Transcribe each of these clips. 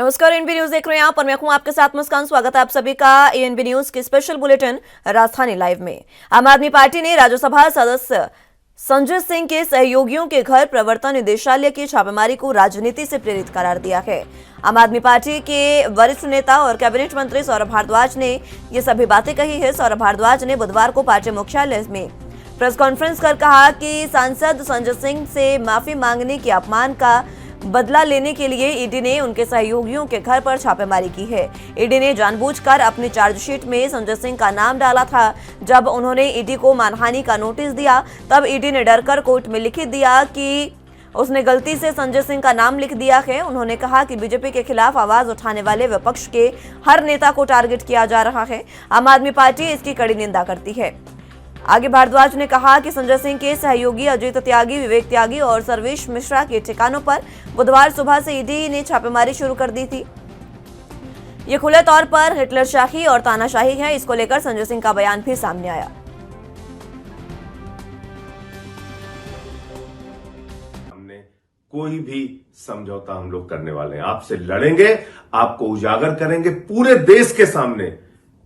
नमस्कार, ANB news देख रहे हैं आप और मैं हूं आपके साथ मुस्कान। स्वागत है आप सभी का एएनबी न्यूज के स्पेशल बुलेटिन राजधानी लाइव में। आम आदमी पार्टी ने राज्यसभा सदस्य संजय सिंह के सहयोगियों के घर प्रवर्तन निदेशालय की छापेमारी को राजनीति से प्रेरित करार दिया है। आम आदमी पार्टी के वरिष्ठ नेता और कैबिनेट मंत्री सौरभ भारद्वाज ने ये सभी बातें कही है। सौरभ भारद्वाज ने बुधवार को पार्टी मुख्यालय में प्रेस कॉन्फ्रेंस कर कहा कि सांसद संजय सिंह से माफी मांगने के अपमान का बदला लेने के लिए ईडी ने उनके सहयोगियों के घर पर छापेमारी की है। ईडी ने जानबूझकर अपनी चार्जशीट में संजय सिंह का नाम डाला था। जब उन्होंने ईडी को मानहानि का नोटिस दिया तब ईडी ने डरकर कोर्ट में लिख दिया कि उसने गलती से संजय सिंह का नाम लिख दिया है। उन्होंने कहा कि बीजेपी के खिलाफ आवाज उठाने वाले विपक्ष के हर नेता को टारगेट किया जा रहा है। आम आदमी पार्टी इसकी कड़ी निंदा करती है। आगे भारद्वाज ने कहा कि संजय सिंह के सहयोगी अजीत त्यागी, विवेक त्यागी और सर्वेश मिश्रा के ठिकानों पर बुधवार सुबह से ईडी ने छापेमारी शुरू कर दी थी। ये खुले तौर पर हिटलरशाही और तानाशाही है। इसको लेकर संजय सिंह का बयान भी सामने आया। हमने कोई भी समझौता हम लोग करने वाले हैं, आपसे लड़ेंगे, आपको उजागर करेंगे पूरे देश के सामने।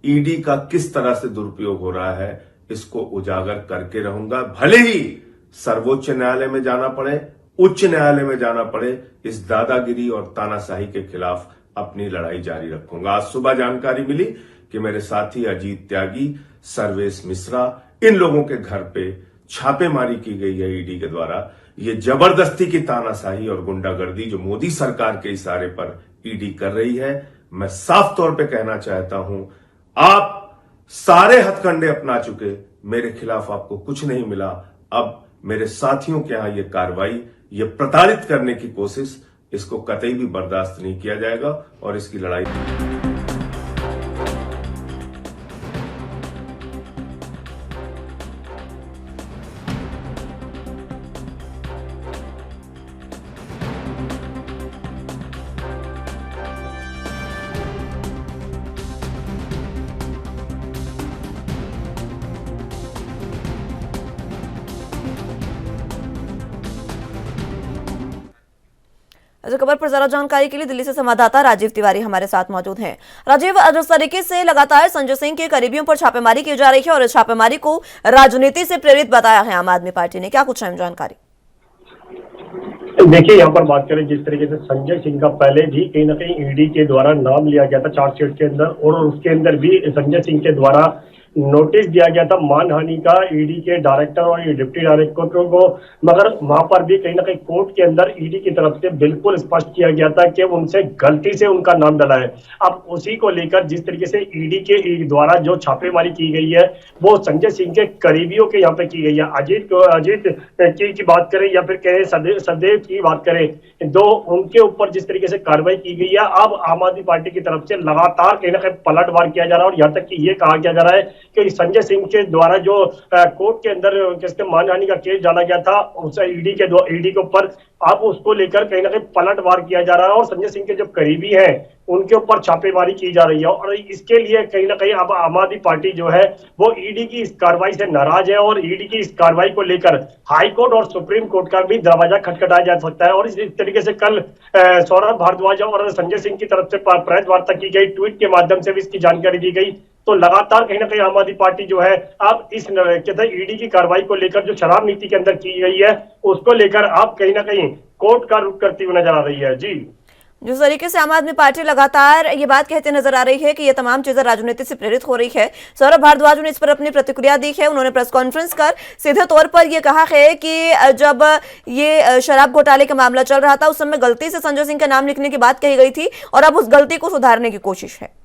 ईडी का किस तरह से दुरुपयोग हो रहा है इसको उजागर करके रहूंगा, भले ही सर्वोच्च न्यायालय में जाना पड़े, उच्च न्यायालय में जाना पड़े। इस दादागिरी और तानाशाही के खिलाफ अपनी लड़ाई जारी रखूंगा। आज सुबह जानकारी मिली कि मेरे साथी अजीत त्यागी, सर्वेश मिश्रा, इन लोगों के घर पे छापेमारी की गई है ईडी के द्वारा। ये जबरदस्ती की तानाशाही और गुंडागर्दी जो मोदी सरकार के इशारे पर ईडी कर रही है, मैं साफ तौर पे कहना चाहता हूं, आप सारे हथकंडे अपना चुके, मेरे खिलाफ आपको कुछ नहीं मिला। अब मेरे साथियों के यहां ये कार्रवाई, ये प्रताड़ित करने की कोशिश, इसको कतई भी बर्दाश्त नहीं किया जाएगा और इसकी लड़ाई इस खबर पर ज्यादा जानकारी के लिए दिल्ली से संवाददाता राजीव तिवारी हमारे साथ मौजूद हैं। राजीव, जिस तरीके से लगातार संजय सिंह के करीबियों पर छापेमारी की जा रही है और इस छापेमारी को राजनीति से प्रेरित बताया है आम आदमी पार्टी ने, क्या कुछ अहम जानकारी? देखिए, यहाँ पर बात करें जिस तरीके से संजय सिंह का पहले भी कहीं ना कहीं ईडी के द्वारा नाम लिया गया था चार्जशीट के अंदर, और उसके अंदर भी संजय सिंह के द्वारा नोटिस दिया गया था मानहानि का ईडी के डायरेक्टर और डिप्टी डायरेक्टर को, मगर वहां पर भी कहीं ना कहीं कोर्ट के अंदर ईडी की तरफ से बिल्कुल स्पष्ट किया गया था कि उनसे गलती से उनका नाम डला है। अब उसी को लेकर जिस तरीके से ईडी के द्वारा जो छापेमारी की गई है वो संजय सिंह के करीबियों के यहाँ पे की गई है। अजीत की बात करें या फिर कहें सदैव की बात करें, तो उनके ऊपर जिस तरीके से कार्रवाई की गई है, अब आम आदमी पार्टी की तरफ से लगातार कहीं ना कहीं पलटवार किया जा रहा है और यहाँ तक कि ये कहा किया जा रहा है कि संजय सिंह के द्वारा जो कोर्ट के अंदर किसके मानहानि का केस डाला गया था उसे ईडी के ऊपर, अब उसको लेकर कहीं ना कहीं पलटवार किया जा रहा है और संजय सिंह के जो करीबी हैं उनके ऊपर छापेमारी की जा रही है। और इसके लिए कहीं ना कहीं अब आम आदमी पार्टी जो है वो ईडी की इस कार्रवाई से नाराज है और ईडी की इस कार्रवाई को लेकर हाई कोर्ट और सुप्रीम कोर्ट का भी दरवाजा खटखटाया जा सकता है। और इस तरीके से कल सौरभ भारद्वाज और संजय सिंह की तरफ से प्रेस वार्ता की गई, ट्वीट के माध्यम से भी इसकी जानकारी दी गई। तो लगातार कहीं ना कहीं आम आदमी पार्टी जो है अब इस ईडी की कार्रवाई को लेकर जो शराब नीति के अंदर की गई है उसको लेकर अब कहीं ना कहीं कोर्ट का रुख करती हुई नजर आ रही है। जी, जिस तरीके से आम आदमी पार्टी लगातार ये बात कहते नजर आ रही है कि ये तमाम चीजें राजनीति से प्रेरित हो रही है, सौरभ भारद्वाज ने इस पर अपनी प्रतिक्रिया दी है। उन्होंने प्रेस कॉन्फ्रेंस कर सीधे तौर पर यह कहा है कि जब ये शराब घोटाले का मामला चल रहा था उस समय गलती से संजय सिंह का नाम लिखने की बात कही गई थी और अब उस गलती को सुधारने की कोशिश है।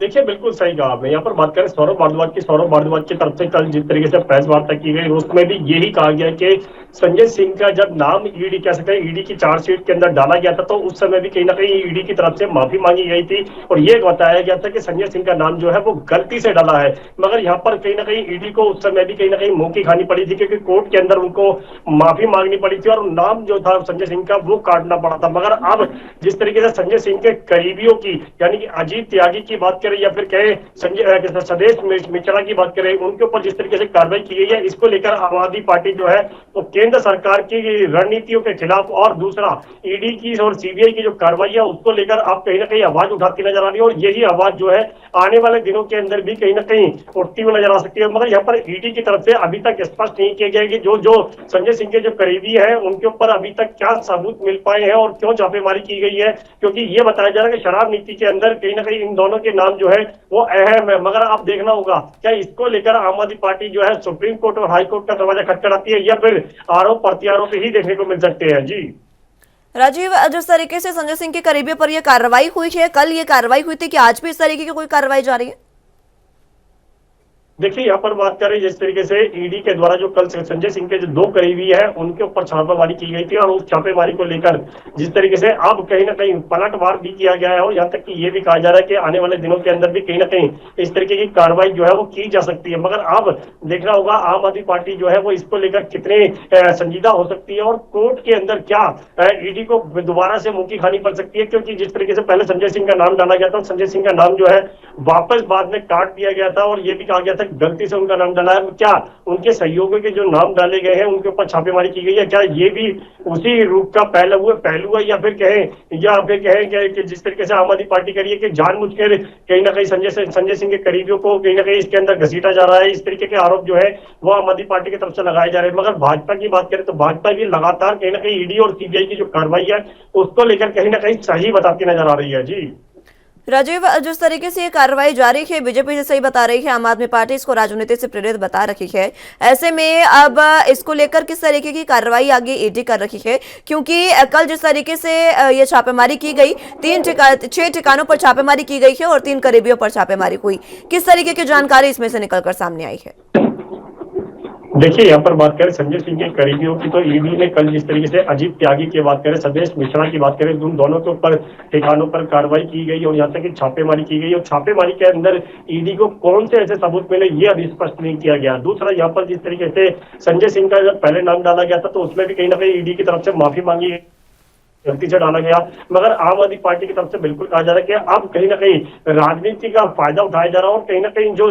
देखिए, बिल्कुल सही कहा आपने। यहाँ पर बात करें सौरभ भारद्वाज की तरफ से कल जिस तरीके से प्रेस वार्ता की गई उसमें भी यही कहा गया कि संजय सिंह का जब नाम ईडी कह सकते हैं ईडी की चार्जशीट के अंदर डाला गया था तो उस समय भी कहीं ना कहीं ईडी की तरफ से माफी मांगी गई थी और ये बताया गया था कि संजय सिंह का नाम जो है वो गलती से डाला है। मगर यहाँ पर कहीं ना कहीं ईडी को उस समय भी कहीं ना कहीं मुंह की खानी पड़ी थी क्योंकि कोर्ट के अंदर उनको माफी मांगनी पड़ी थी और नाम जो था संजय सिंह का वो काटना पड़ा था। मगर अब जिस तरीके से संजय सिंह के करीबियों की यानी कि अजीत त्यागी की बात करें या फिर कहे संजय सदेश मिश्रा की बात करें, उनके ऊपर जिस तरीके से कार्रवाई की गई है, इसको लेकर आम आदमी पार्टी जो है वो केंद्र सरकार की रणनीतियों के खिलाफ और दूसरा ईडी की और सीबीआई की जो कार्रवाई है उसको लेकर आप कहीं ना कहीं आवाज उठाती नजर आ रही है और यही आवाज जो है आने वाले दिनों के अंदर भी कहीं ना कहीं उठती हुई नजर आ सकती है। मगर यहाँ पर ईडी की तरफ से अभी तक स्पष्ट नहीं किया गया कि जो संजय सिंह के जो करीबी है उनके ऊपर अभी तक क्या सबूत मिल पाए हैं और क्यों छापेमारी की गई है, क्योंकि ये बताया जा रहा है कि शराब नीति के अंदर कहीं ना कहीं इन दोनों के नाम जो है वो अहम है। मगर आप देखना होगा क्या इसको लेकर आम आदमी पार्टी जो है सुप्रीम कोर्ट और हाई कोर्ट का दरवाजा खटखटाती है या फिर आरोप प्रत्यारोप ही देखने को मिल सकते हैं। जी राजीव, जिस तरीके से संजय सिंह के करीबियों पर यह कार्रवाई हुई है, कल ये कार्रवाई हुई थी, कि आज भी इस तरीके की कोई कार्रवाई जारी है? देखिए यहाँ पर बात करें जिस तरीके से ईडी के द्वारा जो कल संजय सिंह के जो दो करीबी है उनके ऊपर छापेमारी की गई थी और उस छापेमारी को लेकर जिस तरीके से अब कहीं ना कहीं पलटवार भी किया गया है और यहाँ तक कि ये भी कहा जा रहा है कि आने वाले दिनों के अंदर भी कहीं ना कहीं इस तरीके की कार्रवाई जो है वो की जा सकती है। मगर अब देखना होगा आम आदमी पार्टी जो है वो इसको लेकर कितने संजीदा हो सकती है और कोर्ट के अंदर क्या ईडी को दोबारा से मुंह की खानी पड़ सकती है, क्योंकि जिस तरीके से पहले संजय सिंह का नाम डाला गया था, संजय सिंह का नाम जो है वापस बाद में काट दिया गया था और ये भी कहा गया था गलती से उनका नाम डाला है। क्या उनके सहयोगियों के जो नाम डाले गए हैं उनके ऊपर छापेमारी की गई है, क्या ये भी उसी रूप का पहलू है या फिर कहें कि जिस तरीके से आम आदमी पार्टी करी है कि जानबूझकर कहीं ना कहीं संजय सिंह के करीबियों को कहीं ना कहीं इसके अंदर घसीटा जा रहा है, इस तरीके के आरोप जो है वो आम आदमी पार्टी की तरफ से लगाए जा रहे हैं। मगर भाजपा की बात करें तो भाजपा भी लगातार कहीं ना कहीं ईडी और सीबीआई की जो कार्रवाई है उसको लेकर कहीं ना कहीं सही बताती नजर आ रही है। जी राजीव, जिस तरीके से ये कार्रवाई जारी है, बीजेपी जैसे ही बता रही है, आम आदमी पार्टी इसको राजनीति से प्रेरित बता रही है, ऐसे में अब इसको लेकर किस तरीके की कार्रवाई आगे ईडी कर रही है? क्योंकि कल जिस तरीके से ये छापेमारी की गई, 6 ठिकानों पर छापेमारी की गई है और 3 करीबियों पर छापेमारी हुई, किस तरीके की जानकारी इसमें से निकलकर सामने आई है? देखिए यहाँ पर बात करें संजय सिंह के करीबियों की तो ईडी ने कल जिस तरीके से अजीत त्यागी की बात करें, सदेश मिश्रा की बात करें, उन दोनों के ऊपर ठिकानों पर कार्रवाई की गई और यहाँ तक कि छापेमारी की गई और छापेमारी के अंदर ईडी को कौन से ऐसे सबूत मिले ये अभी स्पष्ट नहीं किया गया। दूसरा यहाँ पर जिस तरीके से संजय सिंह का जब पहले नाम डाला गया था तो उसमें भी कहीं ना कहीं ईडी की तरफ से माफी मांगी गलती से डाला गया, मगर आम आदमी पार्टी की तरफ से बिल्कुल कहा जा रहा है कि अब कहीं ना कहीं राजनीति का फायदा उठाया जा रहा है और कहीं ना कहीं जो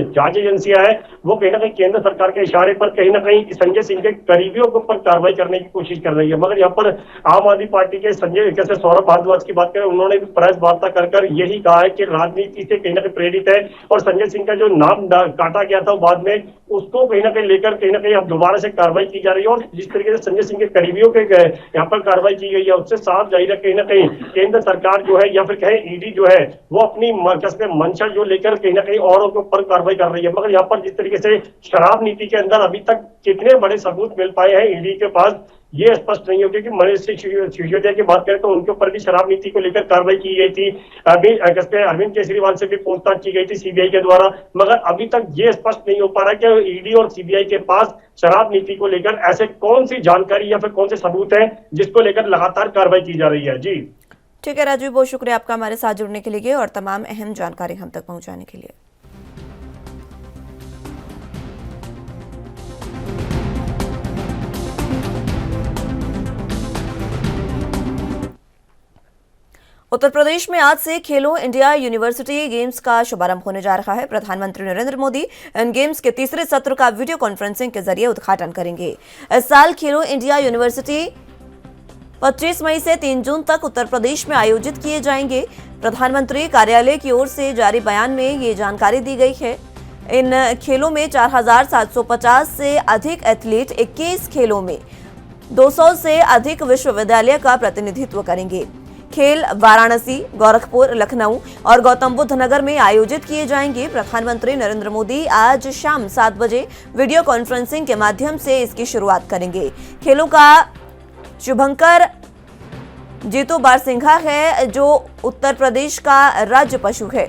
जांच एजेंसियां है वो कहीं ना कहीं केंद्र सरकार के इशारे पर कहीं ना कहीं संजय सिंह के करीबियों के ऊपर कार्रवाई करने की कोशिश कर रही है। मगर यहाँ पर आम आदमी पार्टी के संजय जैसे सौरभ भारद्वाज की बात करें, उन्होंने भी प्रेस वार्ता कर यही कहा है कि राजनीति से कहीं ना कहीं प्रेरित है और संजय सिंह का जो नाम काटा गया था बाद में उसको कहीं ना कहीं लेकर कहीं ना कहीं अब दोबारा से कार्रवाई की जा रही है और जिस तरीके से संजय सिंह के करीबियों के यहाँ पर कार्रवाई की गई है उससे साफ जाहिर है कहीं ना कहीं केंद्र सरकार जो है या फिर कहें ईडी जो है वो अपनी मंशा जो लेकर कहीं ना कहीं औरों के ऊपर कार्रवाई कर रही है। मगर यहाँ पर जिस तरीके से शराब नीति के अंदर अभी तक कितने बड़े सबूत मिल पाए हैं ईडी के पास ये स्पष्ट नहीं होगी कि मनीष सिसोदिया की बात करें तो उनके ऊपर भी शराब नीति को लेकर कार्रवाई की गई थी, अरविंद केजरीवाल से भी पूछताछ की गई थी सीबीआई के द्वारा, मगर अभी तक ये स्पष्ट नहीं हो पा रहा है कि ईडी और सीबीआई के पास शराब नीति को लेकर ऐसे कौन सी जानकारी या फिर कौन से सबूत है जिसको लेकर लगातार कार्रवाई की जा रही है। जी ठीक है राजीव, बहुत शुक्रिया आपका हमारे साथ जुड़ने के लिए और तमाम अहम जानकारी हम तक पहुंचाने के लिए। उत्तर प्रदेश में आज से खेलो इंडिया यूनिवर्सिटी गेम्स का शुभारंभ होने जा रहा है। प्रधानमंत्री नरेंद्र मोदी इन गेम्स के तीसरे सत्र का वीडियो कॉन्फ्रेंसिंग के जरिए उद्घाटन करेंगे। इस साल खेलो इंडिया यूनिवर्सिटी 25 मई से 3 जून तक उत्तर प्रदेश में आयोजित किए जाएंगे। प्रधानमंत्री कार्यालय की ओर से जारी बयान में ये जानकारी दी गई है। इन खेलों में 4750 से अधिक एथलीट 21 खेलों में 200 से अधिक विश्वविद्यालय का प्रतिनिधित्व करेंगे। खेल वाराणसी, गोरखपुर, लखनऊ और गौतम बुद्ध नगर में आयोजित किए जाएंगे। प्रधानमंत्री नरेंद्र मोदी आज शाम 7 बजे वीडियो कॉन्फ्रेंसिंग के माध्यम से इसकी शुरुआत करेंगे। खेलों का शुभंकर जीतू बारसिंघा है जो उत्तर प्रदेश का राज्य पशु है।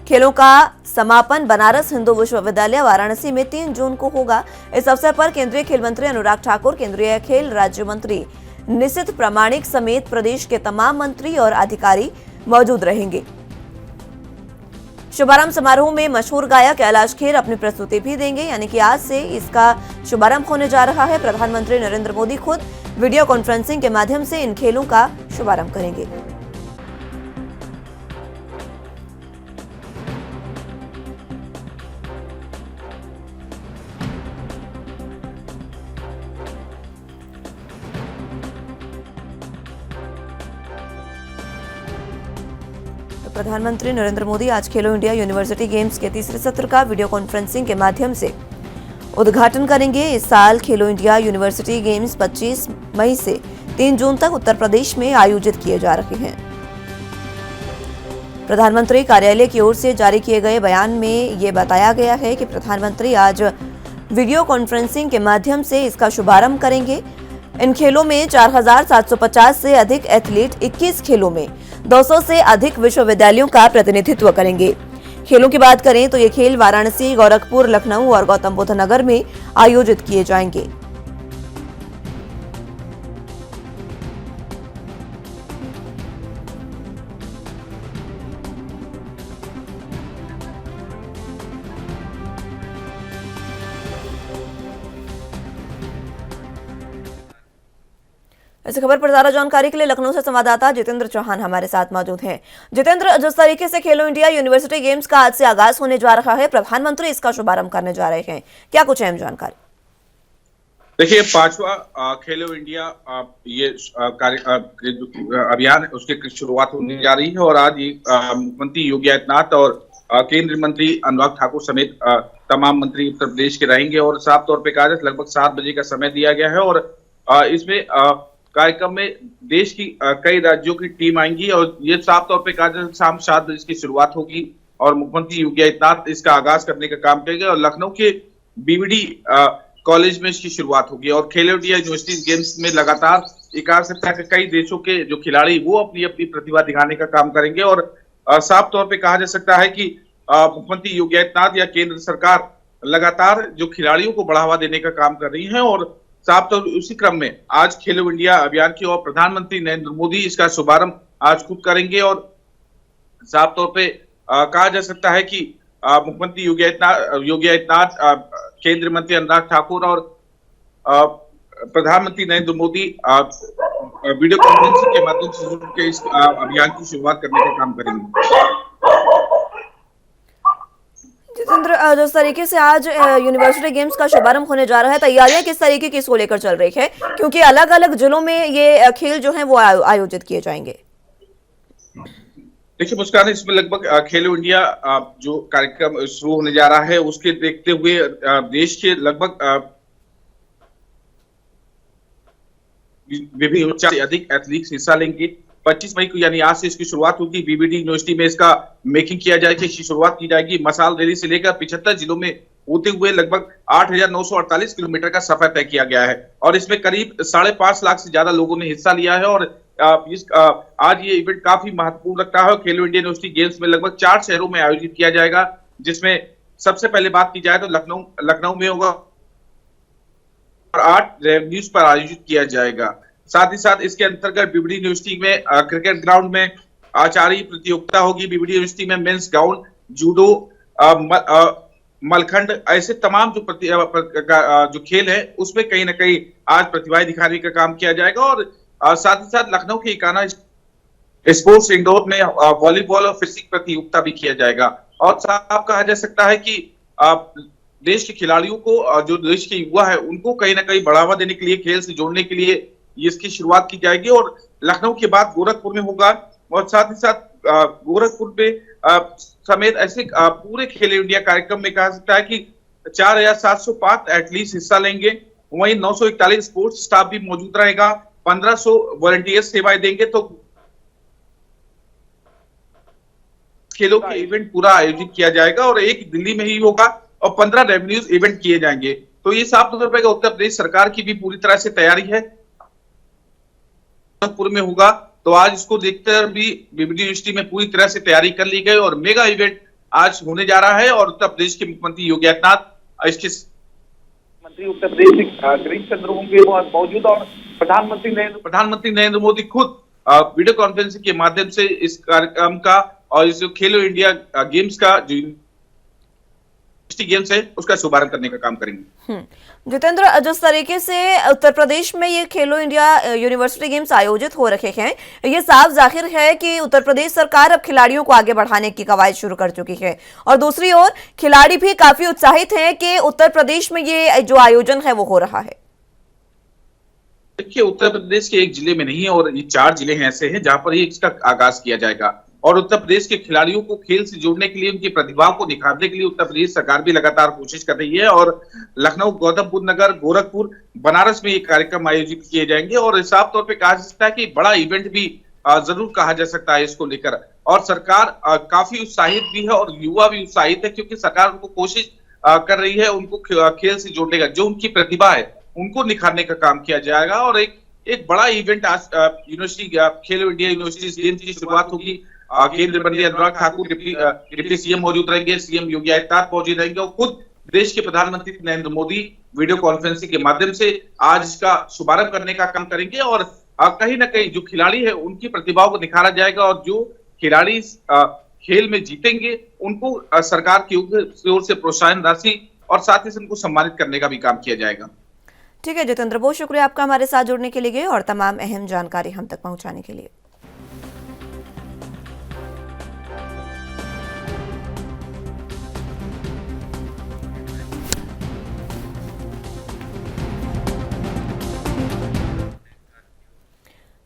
खेलों का समापन बनारस हिंदू विश्वविद्यालय वाराणसी में 3 जून को होगा। इस अवसर पर केंद्रीय खेल मंत्री अनुराग ठाकुर, केंद्रीय खेल राज्य मंत्री निशित प्रामाणिक समेत प्रदेश के तमाम मंत्री और अधिकारी मौजूद रहेंगे। शुभारंभ समारोह में मशहूर गायक कैलाश खेर अपनी प्रस्तुति भी देंगे, यानी कि आज से इसका शुभारंभ होने जा रहा है। प्रधानमंत्री नरेंद्र मोदी खुद वीडियो कॉन्फ्रेंसिंग के माध्यम से इन खेलों का शुभारंभ करेंगे। प्रधानमंत्री नरेंद्र मोदी आज खेलो इंडिया यूनिवर्सिटी गेम्स के तीसरे सत्र का वीडियो कॉन्फ्रेंसिंग के माध्यम से उद्घाटन करेंगे। इस साल खेलो इंडिया यूनिवर्सिटी गेम्स 25 मई से 3 जून तक उत्तर प्रदेश में आयोजित किए जा रहे हैं। प्रधानमंत्री कार्यालय की ओर से जारी किए गए बयान में ये बताया गया है कि प्रधानमंत्री आज वीडियो कॉन्फ्रेंसिंग के माध्यम से इसका शुभारंभ करेंगे। इन खेलों में 4,750 से अधिक एथलीट 21 खेलों में 200 से अधिक विश्वविद्यालयों का प्रतिनिधित्व करेंगे। खेलों की बात करें तो ये खेल वाराणसी, गोरखपुर, लखनऊ और गौतम बुद्ध नगर में आयोजित किए जाएंगे। इस खबर पर ज्यादा जानकारी के लिए लखनऊ से संवाददाता जितेंद्र चौहान हमारे साथ मौजूद हैं। जितेंद्र, जिस तरीके से खेलो इंडिया यूनिवर्सिटी गेम्स का आज से आगाज होने जा रहा है, प्रधानमंत्री इसका शुभारंभ करने जा रहे हैं, क्या कुछ अहम जानकारी? देखिए, 5वां खेलो इंडिया ये अभियान उसकी शुरुआत होने जा रही है और आज मुख्यमंत्री योगी आदित्यनाथ और केंद्रीय मंत्री अनुराग ठाकुर समेत तमाम मंत्री उत्तर प्रदेश के रहेंगे और साफ तौर पे कहा जाए लगभग 7 बजे का समय दिया गया है और इसमें कार्यक्रम में देश की कई राज्यों की टीम आएंगी और ये साफ तौर पे कहा जाए शाम 7 बजे की शुरुआत होगी और मुख्यमंत्री योगी आदित्यनाथ इसका आगाज करने का काम करेंगे और लखनऊ के बीबीडी कॉलेज में इसकी शुरुआत होगी और खेलो इंडिया यूनिवर्सिटी गेम्स में लगातार कहा सकता है कि कई देशों के जो खिलाड़ी वो अपनी अपनी प्रतिभा दिखाने का काम करेंगे और साफ तौर पे कहा जा सकता है कि मुख्यमंत्री योगी आदित्यनाथ या केंद्र सरकार लगातार जो खिलाड़ियों को बढ़ावा देने का काम कर रही है और साफ तौर उसी क्रम में आज खेलो इंडिया अभियान की और प्रधानमंत्री नरेंद्र मोदी इसका शुभारंभ आज खुद करेंगे और साफ तौर पे कहा जा सकता है कि मुख्यमंत्री योगी आदित्यनाथ केंद्रीय मंत्री अनुराग ठाकुर और प्रधानमंत्री नरेंद्र मोदी वीडियो कॉन्फ्रेंसिंग के माध्यम से इस अभियान की शुरुआत करने का काम करेंगे। जितेंद्र, जिस तरीके से आज यूनिवर्सिटी गेम्स का शुभारंभ होने जा रहा है, तैयारियां किस तरीके की इसको लेकर चल रही है, क्योंकि अलग अलग जिलों में ये खेल जो है वो आयोजित किए जाएंगे? देखिए मुस्कान, इसमें लगभग खेलो इंडिया जो कार्यक्रम शुरू होने जा रहा है उसके देखते हुए देश के लगभग विभिन्न से अधिक एथलीट्स हिस्सा लेंगे। 25 मई को यानी आज से इसकी शुरुआत होगी। बीबीडी यूनिवर्सिटी में इसका मेकिंग किया जाएगा, इसकी शुरुआत की जाएगी। मसाल रैली से लेकर 75 जिलों में होते हुए लगभग 8,948 किलोमीटर का सफर तय किया गया है और इसमें करीब 5.5 लाख से ज्यादा लोगों ने हिस्सा लिया है और आज ये इवेंट काफी महत्वपूर्ण रखता है। खेलो इंडिया यूनिवर्सिटी गेम्स में लगभग 4 शहरों में आयोजित किया जाएगा, जिसमें सबसे पहले बात की जाए तो लखनऊ में होगा और 8 रेवेन्यूज पर आयोजित किया जाएगा। साथ ही साथ इसके अंतर्गत बीबीडी यूनिवर्सिटी में क्रिकेट ग्राउंड में आचार्य प्रतियोगिता होगी। बीबीडी यूनिवर्सिटी में मेंस गाउन, जूडो, मलखंड, ऐसे तमाम जो खेल है उसमें कहीं ना कहीं आज प्रतिभाएं दिखाने का काम किया जाएगा और साथ ही साथ लखनऊ के इकाना स्पोर्ट्स इंडोर में वॉलीबॉल और फिजिक प्रतियोगिता भी किया जाएगा और साफ कहा जा सकता है कि देश के खिलाड़ियों को, जो देश के युवा है उनको कहीं ना कहीं बढ़ावा देने के लिए, खेल से जोड़ने के लिए इसकी शुरुआत की जाएगी और लखनऊ के बाद गोरखपुर में होगा और साथ ही साथ गोरखपुर में समेत ऐसे पूरे खेलो इंडिया कार्यक्रम में कहा सकता है कि 4,705 एथलीट्स हिस्सा लेंगे। वहीं 941 स्पोर्ट्स स्टाफ भी मौजूद रहेगा, 1500 वॉलंटियर्स सेवाएं देंगे। तो खेलों के इवेंट पूरा आयोजित किया जाएगा और एक दिल्ली में ही होगा और 15 रेवेन्यूज इवेंट किए जाएंगे। तो ये साफ तौर पर उत्तर प्रदेश सरकार की भी पूरी तरह से तैयारी है। गोरखपुर में होगा तो आज इसको देखते हुए भी बीबीडी यूनिवर्सिटी में पूरी तरह से तैयारी कर ली गई और मेगा इवेंट आज होने जा रहा है और उत्तर प्रदेश के मुख्यमंत्री योगी आदित्यनाथ इसके मंत्री उत्तर प्रदेश गिरीश चंद्र होंगे मौजूद और प्रधानमंत्री नरेंद्र मोदी खुद वीडियो कॉन्फ्रेंसिंग के माध्यम से इस कार्यक्रम का और इस खेलो इंडिया गेम्स का जो गेम्स है उसका शुभारंभ करने का काम करेंगे। जितेंद्र, जिस तरीके से उत्तर प्रदेश में ये खेलो इंडिया यूनिवर्सिटी गेम्स आयोजित हो रखे हैं, ये साफ जाहिर है कि उत्तर प्रदेश सरकार अब खिलाड़ियों को आगे बढ़ाने की कवायद शुरू कर चुकी है और दूसरी ओर खिलाड़ी भी काफी उत्साहित हैं कि उत्तर प्रदेश में ये जो आयोजन है वो हो रहा है। देखिए, उत्तर प्रदेश के एक जिले में नहीं है और ये 4 जिले हैं ऐसे हैं जहां पर ये इसका आगाज किया जाएगा। और उत्तर प्रदेश के खिलाड़ियों को खेल से जोड़ने के लिए, उनकी प्रतिभा को निखारने के लिए उत्तर प्रदेश सरकार भी लगातार कोशिश कर रही है। और लखनऊ, गौतम बुद्ध नगर, गोरखपुर, बनारस में ये कार्यक्रम आयोजित किए जाएंगे और साफ तौर पर कहा जा सकता है कि बड़ा इवेंट भी जरूर कहा जा सकता है इसको लेकर। और सरकार काफी उत्साहित भी है और युवा भी उत्साहित है, क्योंकि सरकार उनको कोशिश कर रही है, उनको खेल से जोड़ने का, जो उनकी प्रतिभा है उनको निखारने का काम किया जाएगा। और एक बड़ा इवेंट आज यूनिवर्सिटी, खेलो इंडिया यूनिवर्सिटी गेम्स की शुरुआत होगी। केंद्रीय मंत्री अनुराग ठाकुर, डिप्टी सीएम मौजूद रहेंगे, सीएम योगी आदित्यनाथ मौजूद रहेंगे और खुद देश के प्रधानमंत्री नरेंद्र मोदी वीडियो कॉन्फ्रेंसिंग के माध्यम से आज इसका शुभारंभ करने का काम करेंगे। और कहीं ना कहीं जो खिलाड़ी है उनकी प्रतिभाओं को निखारा जाएगा और जो खिलाड़ी खेल में जीतेंगे उनको सरकार की ओर से प्रोत्साहन राशि और साथ ही उनको सम्मानित करने का भी काम किया जाएगा। ठीक है जितेंद्र, बहुत शुक्रिया आपका हमारे साथ जुड़ने के लिए और तमाम अहम जानकारी हम तक पहुंचाने के लिए।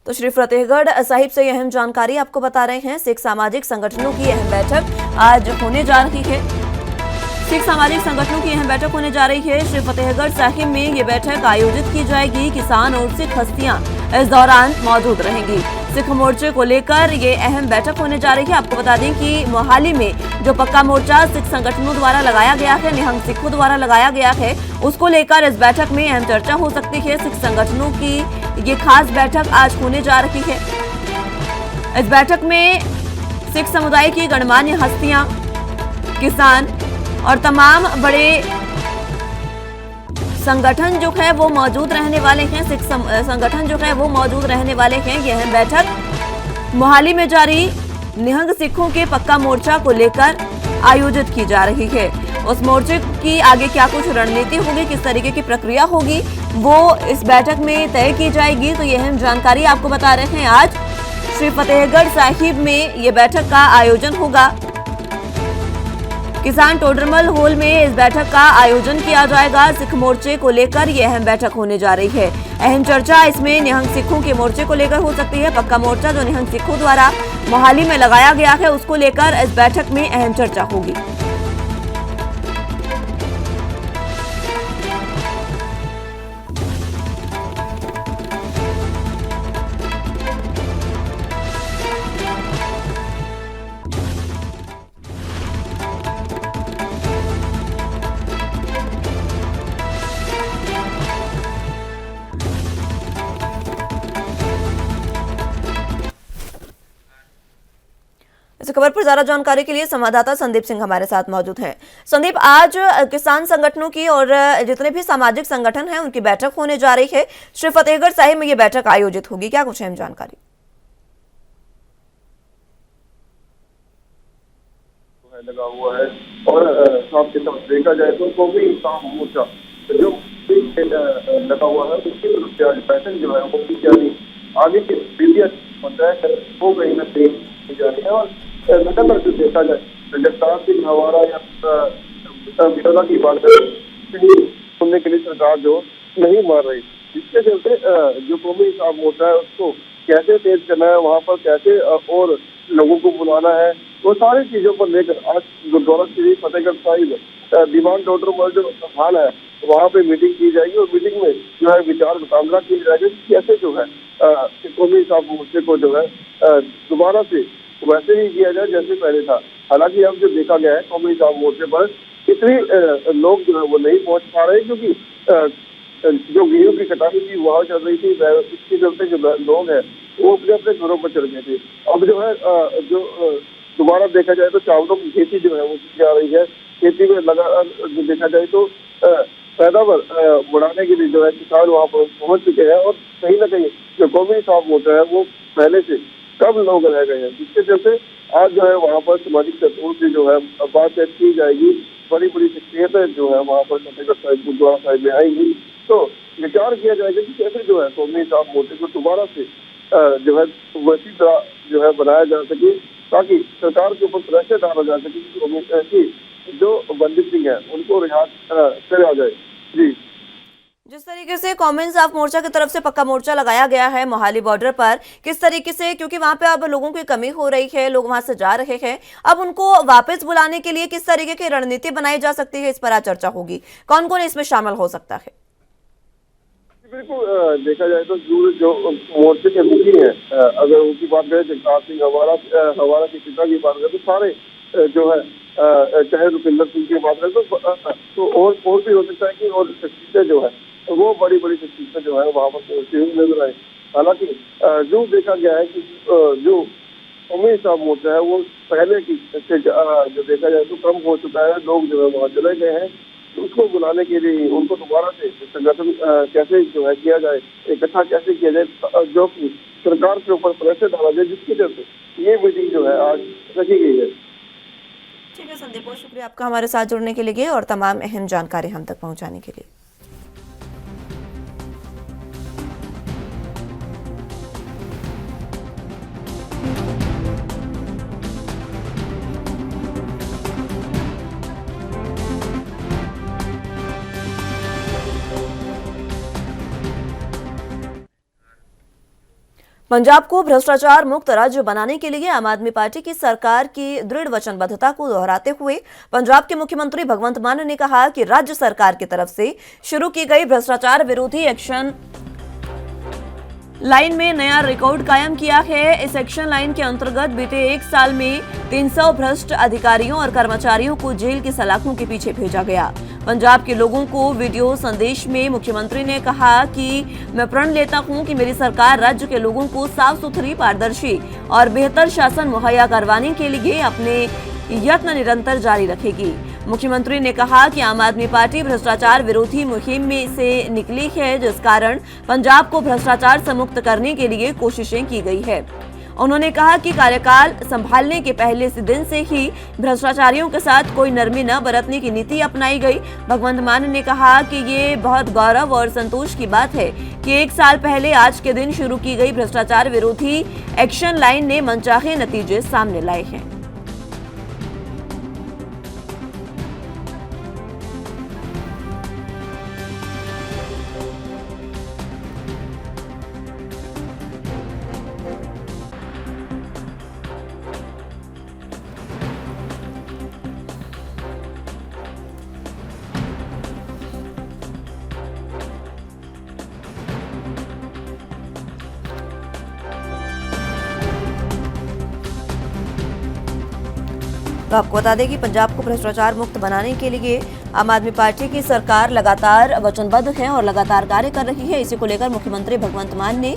तो श्री फतेहगढ़ साहिब से अहम जानकारी आपको बता रहे हैं। सिख सामाजिक संगठनों की अहम बैठक आज होने जा रही है। सिख सामाजिक संगठनों की अहम बैठक होने जा रही है। श्री फतेहगढ़ साहिब में ये बैठक आयोजित की जाएगी। किसान और सिख हस्तियां इस दौरान मौजूद रहेंगी। सिख मोर्चे को लेकर ये अहम बैठक होने जा रही है। आपको बता दें कि मोहाली में जो पक्का मोर्चा सिख संगठनों द्वारा लगाया गया है, निहंग सिखों द्वारा लगाया गया है, उसको लेकर इस बैठक में अहम चर्चा हो सकती है। सिख संगठनों की ये खास बैठक आज होने जा रही है। इस बैठक में सिख समुदाय की गणमान्य हस्तियां, किसान और तमाम बड़े संगठन जो है वो मौजूद रहने वाले हैं। सिख संगठन जो है वो मौजूद रहने वाले हैं। यह अहम बैठक मोहाली में जारी निहंग सिखों के पक्का मोर्चा को लेकर आयोजित की जा रही है। उस मोर्चे की आगे क्या कुछ रणनीति होगी, किस तरीके की प्रक्रिया होगी, वो इस बैठक में तय की जाएगी। तो यह अहम जानकारी आपको बता रहे हैं। आज श्री फतेहगढ़ साहिब में ये बैठक का आयोजन होगा। किसान टोडरमल हॉल में इस बैठक का आयोजन किया जाएगा। सिख मोर्चे को लेकर यह अहम बैठक होने जा रही है। अहम चर्चा इसमें निहंग सिखों के मोर्चे को लेकर हो सकती है। पक्का मोर्चा जो निहंग सिखों द्वारा मोहाली में लगाया गया है, उसको लेकर इस बैठक में अहम चर्चा होगी। इस खबर पर ज्यादा जानकारी के लिए संवाददाता संदीप सिंह हमारे साथ मौजूद हैं। संदीप, आज किसान संगठनों की और जितने भी सामाजिक संगठन हैं उनकी बैठक होने जा रही है। श्री फतेहगढ़ साहिब में ये बैठक आयोजित होगी, क्या कुछ अहम जानकारी? लगा हुआ है और आपके साथ देखा जाए तो कौमी इंसान मोर्चा जो लगा हुआ है उसकी तरफ से आज बैठक जो है वो की जा रही आगे की तय हो गई न की जा रही है। और लगातार जो देखा जाए जगतार सिंह हवारा या विरोधा की बात सुनने के लिए सरकार जो नहीं मान रही, जिसके चलते जो कौमी इंसान मोर्चा है उसको कैसे तेज करना है, वहाँ पर कैसे और लोगों को बुलाना है, वो सारी चीजों पर लेकर आज गुरुद्वारा श्री फतेहगढ़ साहिब दीवान टोडरमल जो स्थान है वहाँ पे मीटिंग की जाएगी और मीटिंग में जो है विचार विमर्श की जाएगी कैसे जो है कौमी इंसान मोर्चे को जो है दोबारा से वैसे ही किया जाए जैसे पहले था। हालांकि अब जो देखा गया है कौमी इंसान मोर्चे पर इतने लोग जो है वो नहीं पहुंच पा रहे, क्योंकि जो गेहूं की कटाई थी वहाँ चल रही थी, इसके चलते जो लोग हैं वो अपने अपने घरों पर चल गए थे। अब जो है जो दोबारा देखा जाए तो चावलों की खेती जो है वो की जा रही है। खेती में लगातार जो देखा जाए तो पैदावार बढ़ाने के लिए जो है किसान वहाँ पर पहुंच चुके हैं और कहीं ना कहीं जो कौमी इंसान मोर्चा है वो पहले से कम लोग रह गए हैं, जिसके चलते आज जो है वहाँ पर सामाजिक तत्वों से जो है बातचीत की जाएगी। बड़ी बड़ी शख्सियतें जो है वहाँ पर फतेहगढ़ साहिब गुरुद्वारा साहिब में आएंगी, तो विचार किया जाएगा कि कैसे जो है कौमी इंसान मोर्चे को दोबारा से जो है वैसी तरह जो है बनाया जा सके, ताकि सरकार के ऊपर प्रेशर डाला जा सके कि जो बंदी सिंह है उनको रिहा करा जाए। जी जिस तरीके से कॉमन साफ मोर्चा की तरफ से पक्का मोर्चा लगाया गया है मोहाली बॉर्डर पर, किस तरीके से, क्योंकि वहां पे अब लोगों की कमी हो रही है, लोग वहां से जा रहे हैं, अब उनको वापस बुलाने के लिए किस तरीके की रणनीति बनाई जा सकती है, इस पर आज चर्चा होगी। कौन कौन इसमें शामिल हो सकता है? बिल्कुल देखा जाए तो जो मोर्चे के मुखी है, अगर उनकी बात करें, जगतार सिंह हवारा के पिता की बात करें, तो सारे जो है चाहे रुपिंदर सिंह की बात करें तो और भी हो सकता है कि और शख्सियतें जो है वो बड़ी बड़ी शख्सियतें जो है वहाँ पर पहुंची हुई नजर आए। हालांकि जो देखा गया है कि जो कौमी साफ मोर्चा है वो पहले की से जो देखा जाए तो कम हो चुका है, लोग जो है वहाँ चले गए हैं। तो उसको बुलाने के लिए उनको दोबारा से संगठन कैसे जो है किया जाए, इकट्ठा कैसे किया जाए, जो कि सरकार के ऊपर प्रेशर डाला जाए, जिसकी वजह से ये मीटिंग जो है आज रखी गई है। ठीक है संदीप, बहुत शुक्रिया आपका हमारे साथ जुड़ने के लिए और तमाम अहम जानकारी हम तक पहुंचाने के लिए। पंजाब को भ्रष्टाचार मुक्त राज्य बनाने के लिए आम आदमी पार्टी की सरकार की दृढ़ वचनबद्धता को दोहराते हुए पंजाब के मुख्यमंत्री भगवंत मान ने कहा कि राज्य सरकार की तरफ से शुरू की गई भ्रष्टाचार विरोधी एक्शन लाइन में नया रिकॉर्ड कायम किया है। इस एक्शन लाइन के अंतर्गत बीते 1 साल में 300 भ्रष्ट अधिकारियों और कर्मचारियों को जेल की सलाखों के पीछे भेजा गया। पंजाब के लोगों को वीडियो संदेश में मुख्यमंत्री ने कहा कि मैं प्रण लेता हूं कि मेरी सरकार राज्य के लोगों को साफ सुथरी, पारदर्शी और बेहतर शासन मुहैया करवाने के लिए अपने यत्न निरंतर जारी रखेगी। मुख्यमंत्री ने कहा कि आम आदमी पार्टी भ्रष्टाचार विरोधी मुहिम में से निकली है, जिस कारण पंजाब को भ्रष्टाचार से मुक्त करने के लिए कोशिशें की गई है। उन्होंने कहा कि कार्यकाल संभालने के पहले से दिन से ही भ्रष्टाचारियों के साथ कोई नरमी न बरतने की नीति अपनाई गई। भगवंत मान ने कहा कि ये बहुत गौरव और संतोष की बात है कि 1 साल पहले आज के दिन शुरू की गई भ्रष्टाचार विरोधी एक्शन लाइन ने मनचाहे नतीजे सामने लाए हैं। तो आपको बता दें कि पंजाब को भ्रष्टाचार मुक्त बनाने के लिए आम आदमी पार्टी की सरकार लगातार वचनबद्ध है और लगातार कार्य कर रही है। इसी को लेकर मुख्यमंत्री भगवंत मान ने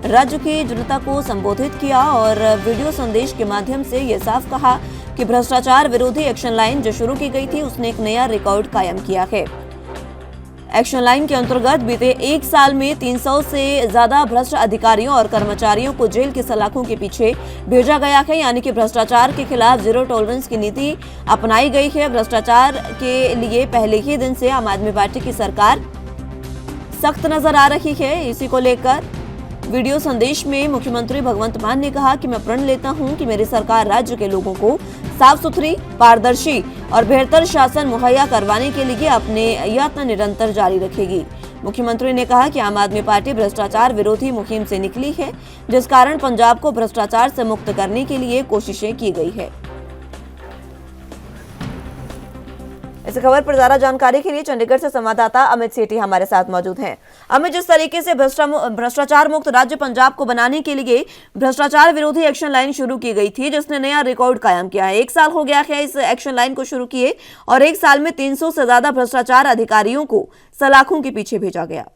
राज्य की जनता को संबोधित किया और वीडियो संदेश के माध्यम से ये साफ कहा कि भ्रष्टाचार विरोधी एक्शन लाइन जो शुरू की गई थी उसने एक नया रिकॉर्ड कायम किया है। एक्शन लाइन के अंतर्गत बीते 1 साल में 300 से ज्यादा भ्रष्ट अधिकारियों और कर्मचारियों को जेल की सलाखों के पीछे भेजा गया है, यानी कि भ्रष्टाचार के खिलाफ जीरो टॉलरेंस की नीति अपनाई गई है। भ्रष्टाचार के लिए पहले ही दिन से आम आदमी पार्टी की सरकार सख्त नजर आ रही है। इसी को लेकर वीडियो संदेश में मुख्यमंत्री भगवंत मान ने कहा कि मैं प्रण लेता हूं कि मेरी सरकार राज्य के लोगों को साफ सुथरी, पारदर्शी और बेहतर शासन मुहैया करवाने के लिए अपने यत्न निरंतर जारी रखेगी। मुख्यमंत्री ने कहा कि आम आदमी पार्टी भ्रष्टाचार विरोधी मुहिम से निकली है, जिस कारण पंजाब को भ्रष्टाचार से मुक्त करने के लिए कोशिशें की गई है। इस खबर पर ज्यादा जानकारी के लिए चंडीगढ़ से संवाददाता अमित सेठी हमारे साथ मौजूद हैं। अमित, जिस तरीके से भ्रष्टाचार मुक्त राज्य पंजाब को बनाने के लिए भ्रष्टाचार विरोधी एक्शन लाइन शुरू की गई थी, जिसने नया रिकॉर्ड कायम किया है। 1 साल हो गया है इस एक्शन लाइन को शुरू किए और 1 साल में 300 से ज्यादा भ्रष्टाचार अधिकारियों को सलाखों के पीछे भेजा गया।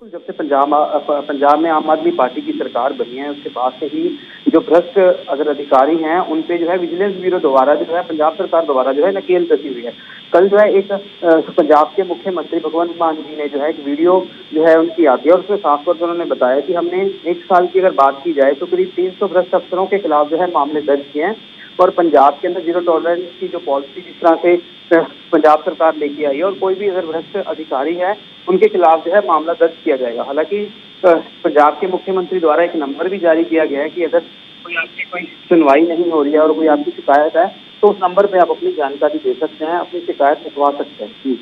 जब से पंजाब में आम आदमी पार्टी की सरकार बनी है उसके बाद से ही जो भ्रष्ट अगर अधिकारी हैं उन पे जो है विजिलेंस ब्यूरो द्वारा जो है पंजाब सरकार द्वारा जो है नकेल कसी हुई है। कल जो है एक पंजाब के मुख्यमंत्री भगवंत मान जी ने जो है एक वीडियो जो है उनकी आती है और उसमें साफ तौर पर उन्होंने बताया कि हमने 1 साल की अगर बात की जाए तो करीब 300 भ्रष्ट अफसरों के खिलाफ जो है मामले दर्ज किए हैं और पंजाब के अंदर जीरो टॉलरेंस की जो पॉलिसी जिस तरह से पंजाब सरकार लेके आई है और कोई भी अगर भ्रष्ट अधिकारी है उनके खिलाफ जो है मामला दर्ज किया जाएगा। हालांकि पंजाब के मुख्यमंत्री द्वारा एक नंबर भी जारी किया गया है कि अगर कोई आपकी कोई सुनवाई नहीं हो रही है और कोई आपकी शिकायत है तो उस नंबर पे आप अपनी जानकारी दे सकते हैं, अपनी शिकायत लिखवा सकते हैं।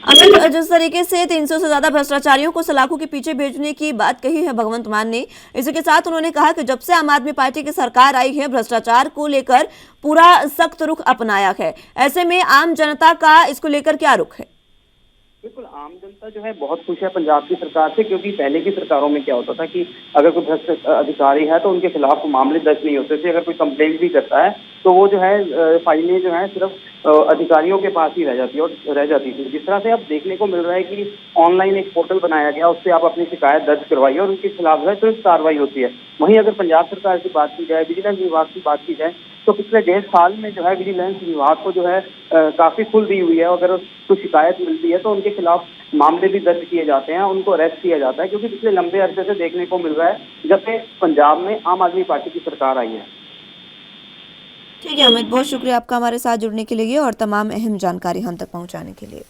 अमित, जिस तरीके से 300 से ज्यादा भ्रष्टाचारियों को सलाखों के पीछे भेजने की बात कही है भगवंत मान ने, इसी के साथ उन्होंने कहा कि जब से आम आदमी पार्टी की सरकार आई है भ्रष्टाचार को लेकर पूरा सख्त रुख अपनाया है। ऐसे में आम जनता का इसको लेकर क्या रुख है? बिल्कुल, आम जनता जो है बहुत खुश है पंजाब की सरकार से, क्योंकि पहले की सरकारों में क्या होता था कि अगर कोई भ्रष्ट अधिकारी है तो उनके खिलाफ मामले दर्ज नहीं होते थे। अगर कोई कंप्लेंट भी करता है तो वो जो है फाइलें जो है सिर्फ अधिकारियों के पास ही रह जाती थी। जिस तरह से अब देखने को मिल रहा है कि ऑनलाइन एक पोर्टल बनाया गया, उससे आप अपनी शिकायत दर्ज करवाइए और उनके खिलाफ जो है तुरंत कार्रवाई होती है। वहीं अगर पंजाब सरकार की बात की जाए, विजिलेंस विभाग की बात की जाए, तो पिछले 1.5 साल में जो है विजिलेंस विभाग को जो है काफी खुल दी हुई है। अगर कुछ शिकायत मिलती है तो उनके खिलाफ मामले भी दर्ज किए जाते हैं, उनको अरेस्ट किया जाता है, क्योंकि पिछले लंबे अरसे से देखने को मिल रहा है जब से पंजाब में आम आदमी पार्टी की सरकार आई है। ठीक है अमित, बहुत शुक्रिया आपका हमारे साथ जुड़ने के लिए और तमाम अहम जानकारी हम तक पहुंचाने के लिए।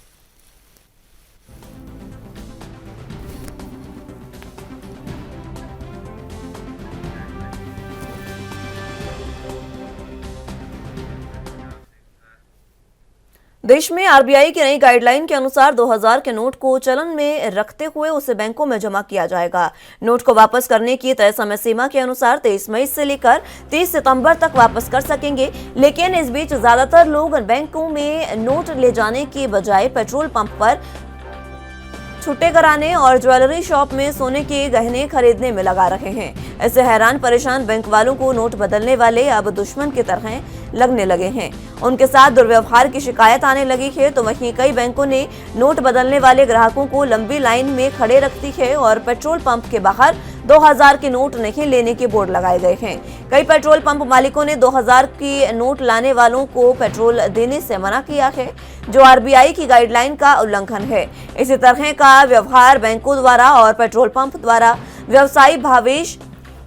देश में आरबीआई की नई गाइडलाइन के अनुसार 2000 के नोट को चलन में रखते हुए उसे बैंकों में जमा किया जाएगा। नोट को वापस करने की तय समय सीमा के अनुसार 23 मई से लेकर 30 सितंबर तक वापस कर सकेंगे, लेकिन इस बीच ज्यादातर लोग बैंकों में नोट ले जाने की बजाय पेट्रोल पंप पर छुट्टे कराने और ज्वेलरी शॉप में सोने के गहने खरीदने में लगा रहे हैं। ऐसे हैरान परेशान बैंक वालों को नोट बदलने वाले अब दुश्मन की तरह लगने लगे हैं। उनके साथ दुर्व्यवहार की शिकायत आने लगी है, तो वहीं कई बैंकों ने नोट बदलने वाले ग्राहकों को लंबी लाइन में खड़े रखती है और पेट्रोल पंप के बाहर 2000 के नोट नहीं लेने के बोर्ड लगाए गए हैं। कई पेट्रोल पंप मालिकों ने 2000 की नोट लाने वालों को पेट्रोल देने से मना किया है, जो आरबीआई की गाइडलाइन का उल्लंघन है। इसी तरह का व्यवहार बैंकों द्वारा और पेट्रोल पंप द्वारा व्यवसायी भावेश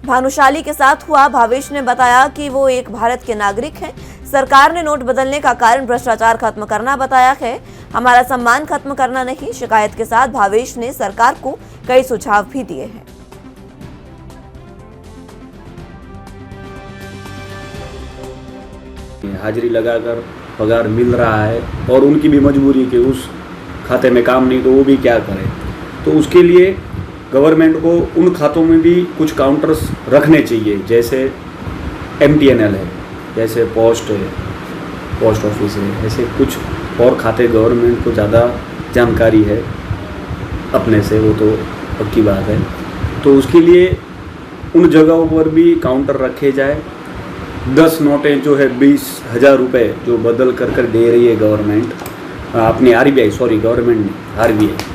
भानुशाली के साथ हुआ। भावेश ने बताया कि वो एक भारत के नागरिक हैं। सरकार ने नोट बदलने का कारण भ्रष्टाचार खत्म करना बताया है, हमारा सम्मान खत्म करना नहीं। शिकायत के साथ भावेश ने सरकार को कई सुझाव भी दिए हैं। हाजिरी लगाकर पगार मिल रहा है और उनकी भी मजबूरी कि उस खाते में काम नहीं तो वो भी क्या करें, तो उसके लिए गवर्नमेंट को उन खातों में भी कुछ काउंटर्स रखने चाहिए, जैसे MTNL है, जैसे पोस्ट है, पोस्ट ऑफिस है, ऐसे कुछ और खाते गवर्नमेंट को ज़्यादा जानकारी है अपने से, वो तो पक्की बात है। तो उसके लिए उन जगहों पर भी काउंटर रखे जाए। 10 नोटें जो है 20,000 रुपये जो बदल कर दे रही है गवर्नमेंट, अपनी RBI, सॉरी गवर्नमेंट नहीं, RBI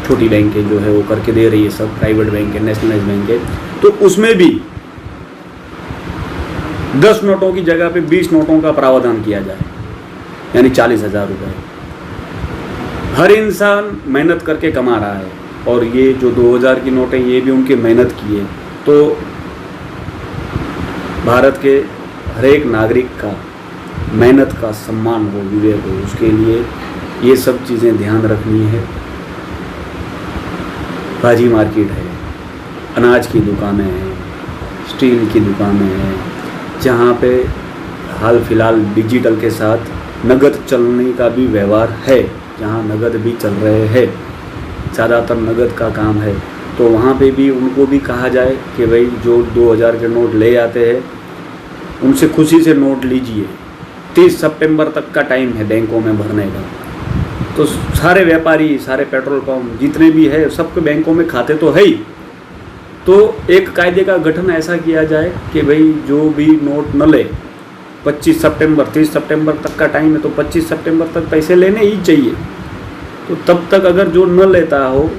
छोटी बैंकें जो है वो करके दे रही है, सब प्राइवेट बैंक है, नेशनलाइज बैंक है, तो उसमें भी 10 नोटों की जगह पे 20 नोटों का प्रावधान किया जाए, यानी 40,000 रुपये। हर इंसान मेहनत करके कमा रहा है और ये जो 2000 की नोटें ये भी उनकी मेहनत की है, तो भारत के हर एक नागरिक का मेहनत का सम्मान हो, विवेक हो, उसके लिए ये सब चीज़ें ध्यान रखनी है। भाजी मार्केट है, अनाज की दुकानें हैं, स्टील की दुकानें हैं, जहाँ पे हाल फिलहाल डिजिटल के साथ नगद चलने का भी व्यवहार है, जहाँ नगद भी चल रहे हैं, ज़्यादातर नगद का काम है, तो वहाँ पे भी उनको भी कहा जाए कि भाई जो 2000 के नोट ले आते हैं उनसे खुशी से नोट लीजिए। 30 सितंबर तक का टाइम है बैंकों में भरने का, तो सारे व्यापारी, सारे पेट्रोल पंप जितने भी है सबके बैंकों में खाते तो है ही, तो एक कायदे का गठन ऐसा किया जाए कि भाई जो भी नोट न ले, 25 सितंबर 30 सितंबर तक का टाइम है, तो 25 सितंबर तक पैसे लेने ही चाहिए। तो तब तक अगर जो न लेता हो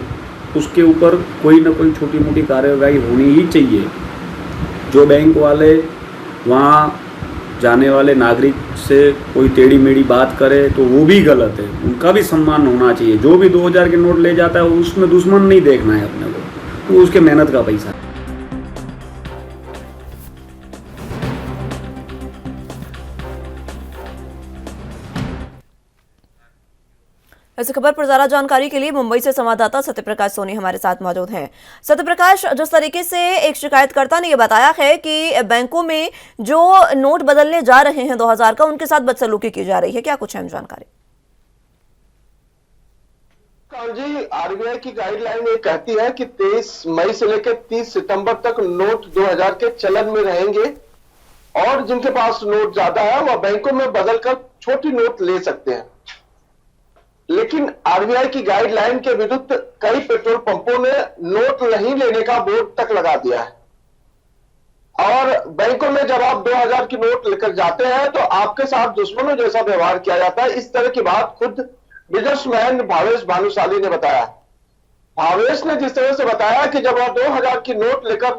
उसके ऊपर कोई ना कोई छोटी मोटी कार्रवाई होनी ही चाहिए। जो बैंक वाले वहाँ जाने वाले नागरिक से कोई टेढ़ी मेढ़ी बात करे तो वो भी गलत है, उनका भी सम्मान होना चाहिए। जो भी 2000 के नोट ले जाता है उसमें दुश्मन नहीं देखना है अपने को, तो उसके मेहनत का पैसा। इस खबर पर ज्यादा जानकारी के लिए मुंबई से संवाददाता सत्यप्रकाश सोनी हमारे साथ मौजूद हैं। सत्यप्रकाश, जिस तरीके से एक शिकायतकर्ता ने यह बताया है कि बैंकों में जो नोट बदलने जा रहे हैं 2000 का, उनके साथ बदसलूकी की जा रही है, क्या कुछ अहम जानकारी? जी, आरबीआई की गाइडलाइन ये कहती है कि 23 मई से लेकर 30 सितंबर तक नोट 2000 के चलन में रहेंगे और जिनके पास नोट ज्यादा है वह बैंकों में बदलकर छोटी नोट ले सकते हैं। लेकिन आरबीआई की गाइडलाइन के विरुद्ध कई पेट्रोल पंपों ने नोट नहीं लेने का बोर्ड तक लगा दिया है और बैंकों में जब आप 2000 की नोट लेकर जाते हैं तो आपके साथ दुश्मनों जैसा व्यवहार किया जाता है। इस तरह की बात खुद बिजनेसमैन भावेश भानुशाली ने बताया। भावेश ने जिस तरह से बताया कि जब वह 2000 की नोट लेकर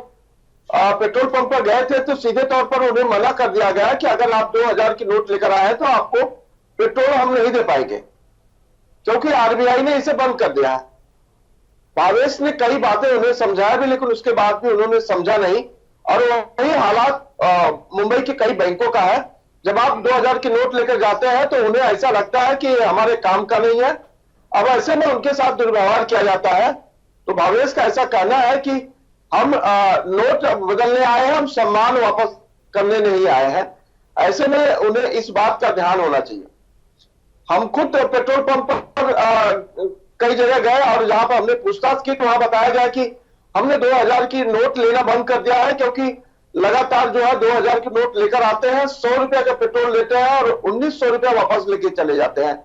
पेट्रोल पंप पर गए थे तो सीधे तौर पर उन्हें मना कर दिया गया कि अगर आप 2000 की नोट लेकर आए तो आपको पेट्रोल हम नहीं दे पाएंगे, क्योंकि आरबीआई ने इसे बंद कर दिया है। भावेश ने कई बातें उन्हें समझाया भी, लेकिन उसके बाद भी उन्होंने समझा नहीं और वही हालात मुंबई के कई बैंकों का है। जब आप 2000 की नोट लेकर जाते हैं तो उन्हें ऐसा लगता है कि हमारे काम का नहीं है, अब ऐसे में उनके साथ दुर्व्यवहार किया जाता है। तो भावेश का ऐसा कहना है कि हम नोट बदलने आए हैं, हम सम्मान वापस करने नहीं आए हैं। ऐसे में उन्हें इस बात का ध्यान होना चाहिए। हम खुद पेट्रोल पंप पर कई जगह गए और जहां पर हमने पूछताछ की तो वहां बताया गया कि हमने 2000 की नोट लेना बंद कर दिया है, क्योंकि लगातार जो है 2000 की नोट लेकर आते हैं, 100 रुपया का पेट्रोल लेते हैं और 1900 रुपया वापस लेके चले जाते हैं।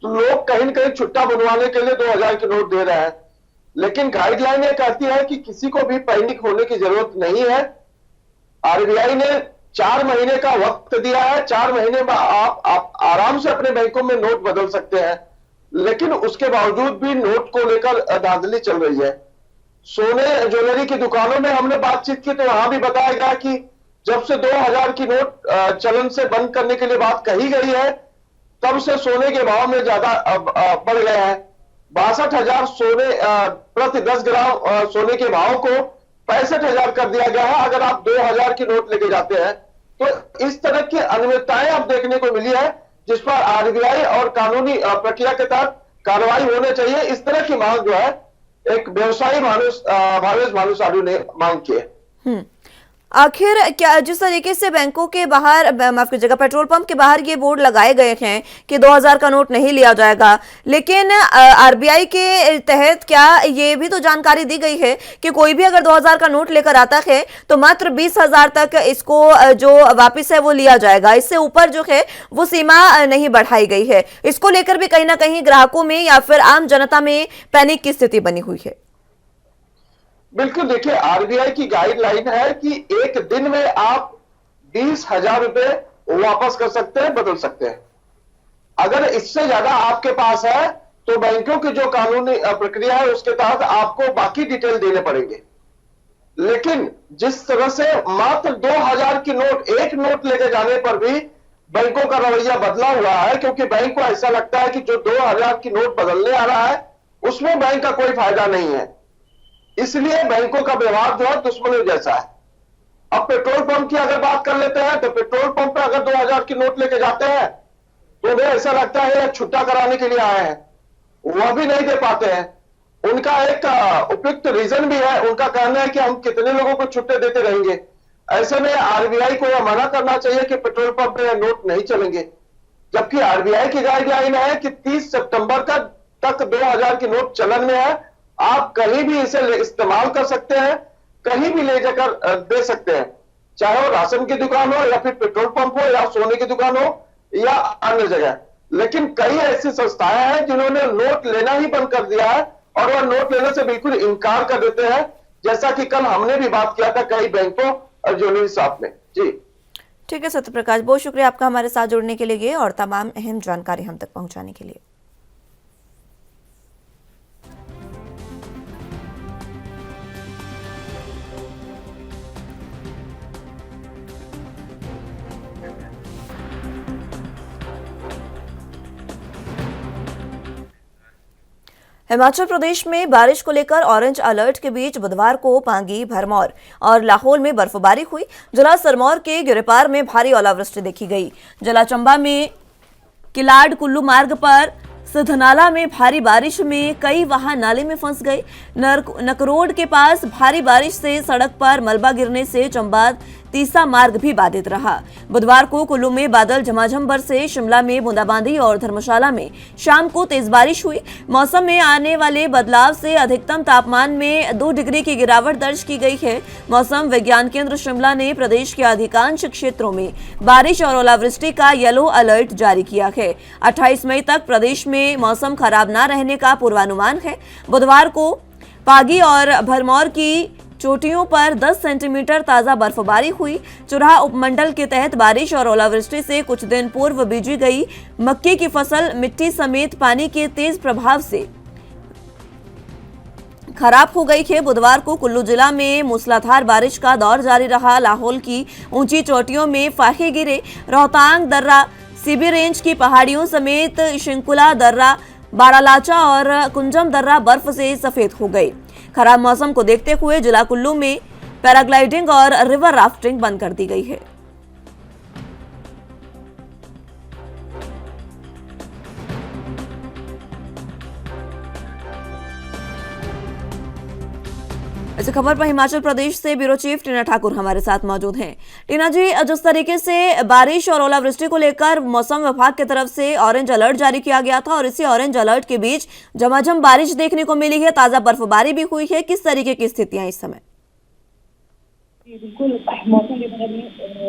तो लोग कहीं न कहीं छुट्टा बनवाने के लिए 2000 की नोट दे रहे हैं। लेकिन गाइडलाइन ये कहती है कि किसी को भी पैनिक होने की जरूरत नहीं है। आरबीआई ने 4 महीने का वक्त दिया है। 4 महीने में आप आराम से अपने बैंकों में नोट बदल सकते हैं, लेकिन उसके बावजूद भी नोट को लेकर धांधली चल रही है। सोने ज्वेलरी की दुकानों में हमने बातचीत की तो वहां भी बताया गया कि जब से 2000 की नोट चलन से बंद करने के लिए बात कही गई है, तब से सोने के भाव में ज्यादा बढ़ गए हैं। 62,000 सोने प्रति 10 ग्राम सोने के भाव को 65,000 कर दिया गया है अगर आप 2000 की नोट लेके जाते हैं। तो इस तरह की अनियमितताएं अब देखने को मिली है, जिस पर आरबीआई और कानूनी प्रक्रिया के तहत कार्रवाई होनी चाहिए। इस तरह की मांग जो है एक व्यवसायी भावेश भानुशाली ने मांग की है। आखिर क्या जिस तरीके से बैंकों के बाहर, माफ कीजिएगा, पेट्रोल पंप के बाहर ये बोर्ड लगाए गए हैं कि 2000 का नोट नहीं लिया जाएगा, लेकिन आरबीआई के तहत क्या ये भी तो जानकारी दी गई है कि कोई भी अगर 2000 का नोट लेकर आता है तो मात्र 20,000 तक इसको जो वापिस है वो लिया जाएगा। इससे ऊपर जो है वो सीमा नहीं बढ़ाई गई है। इसको लेकर भी कहीं ना कहीं ग्राहकों में या फिर आम जनता में पैनिक की स्थिति बनी हुई है। बिल्कुल, देखिए आरबीआई की गाइडलाइन है कि एक दिन में आप 20,000 रुपए वापस कर सकते हैं, बदल सकते हैं। अगर इससे ज्यादा आपके पास है तो बैंकों की जो कानूनी प्रक्रिया है उसके तहत आपको बाकी डिटेल देने पड़ेंगे। लेकिन जिस तरह से मात्र 2000 की नोट, एक नोट लेके जाने पर भी बैंकों का रवैया बदला हुआ है, क्योंकि बैंक को ऐसा लगता है कि जो 2000 की नोट बदलने आ रहा है उसमें बैंक का कोई फायदा नहीं है। इसलिए बैंकों का व्यवहार जो है दुश्मनों जैसा है। अब पेट्रोल पंप की अगर बात कर लेते हैं तो पेट्रोल पंप पे अगर 2000 की नोट लेके जाते हैं तो उन्हें ऐसा लगता है छुट्टा कराने के लिए आए हैं, वह भी नहीं दे पाते हैं। उनका एक उपयुक्त रीजन भी है, उनका कहना है कि हम कितने लोगों को छुट्टे देते रहेंगे। ऐसे में आरबीआई को यह मना करना चाहिए कि पेट्रोल पंप में नोट नहीं चलेंगे, जबकि आरबीआई की गाइडलाइन है कि 30 सितंबर तक 2000 की नोट चलन में है। आप कहीं भी इसे इस्तेमाल कर सकते हैं, कहीं भी ले जाकर दे सकते हैं, चाहे वो राशन की दुकान हो या फिर पेट्रोल पंप हो या सोने की दुकान हो या अन्य जगह। लेकिन कई ऐसी संस्थाएं हैं जिन्होंने नोट लेना ही बंद कर दिया है और वह नोट लेने से बिल्कुल इनकार कर देते हैं, जैसा कि कल हमने भी बात किया था कई बैंकों और ज्वेलरी शॉप में। जी ठीक है सत्य प्रकाश, बहुत शुक्रिया आपका हमारे साथ जुड़ने के लिए और तमाम अहम जानकारी हम तक पहुंचाने के लिए। हिमाचल प्रदेश में बारिश को लेकर ऑरेंज अलर्ट के बीच बुधवार को पांगी, भरमौर और लाहौल में बर्फबारी हुई। जिला सिरमौर के गिरिपार में भारी ओलावृष्टि देखी गई। जिला चंबा में किलाड़ कुल्लू मार्ग पर सिधनाला में भारी बारिश में कई वाहन नाले में फंस गए। नकरोड के पास भारी बारिश से सड़क पर मलबा गिरने से चंबा तीसा मार्ग भी बाधित रहा। बुधवार को कुल्लू में बादल झमाझम बरसे, शिमला में बूंदाबांदी और धर्मशाला में शाम को तेज बारिश हुई। मौसम में आने वाले बदलाव से अधिकतम तापमान में 2 डिग्री की गिरावट दर्ज की गई है। मौसम विज्ञान केंद्र शिमला ने प्रदेश के अधिकांश क्षेत्रों में बारिश और ओलावृष्टि का येलो अलर्ट जारी किया है। 28 मई तक प्रदेश में मौसम खराब न रहने का पूर्वानुमान है। बुधवार को पागी और भरमौर की चोटियों पर 10 सेंटीमीटर ताजा बर्फबारी हुई। चुराह उपमंडल के तहत बारिश और ओलावृष्टि से कुछ दिन पूर्व बीजी गई मक्के की फसल मिट्टी समेत पानी के तेज प्रभाव से खराब हो गई है। बुधवार को कुल्लू जिला में मूसलाधार बारिश का दौर जारी रहा। लाहौल की ऊंची चोटियों में फाहे गिरे। रोहतांग दर्रा, सीबी रेंज की पहाड़ियों समेत शिंकुला दर्रा, बारालाचा और कुंजम दर्रा बर्फ से सफेद हो गई। खराब मौसम को देखते हुए जिला कुल्लू में पैराग्लाइडिंग और रिवर राफ्टिंग बंद कर दी गई है। इस खबर पर हिमाचल प्रदेश से ब्यूरो चीफ टीना ठाकुर हमारे साथ मौजूद हैं। टीना जी, जिस तरीके से बारिश और ओलावृष्टि को लेकर मौसम विभाग की तरफ से ऑरेंज अलर्ट जारी किया गया था और इसी ऑरेंज अलर्ट के बीच झमाझम बारिश देखने को मिली है, ताजा बर्फबारी भी हुई है, किस तरीके की स्थितियां इस समय? बिल्कुल, मौसम विभाग ने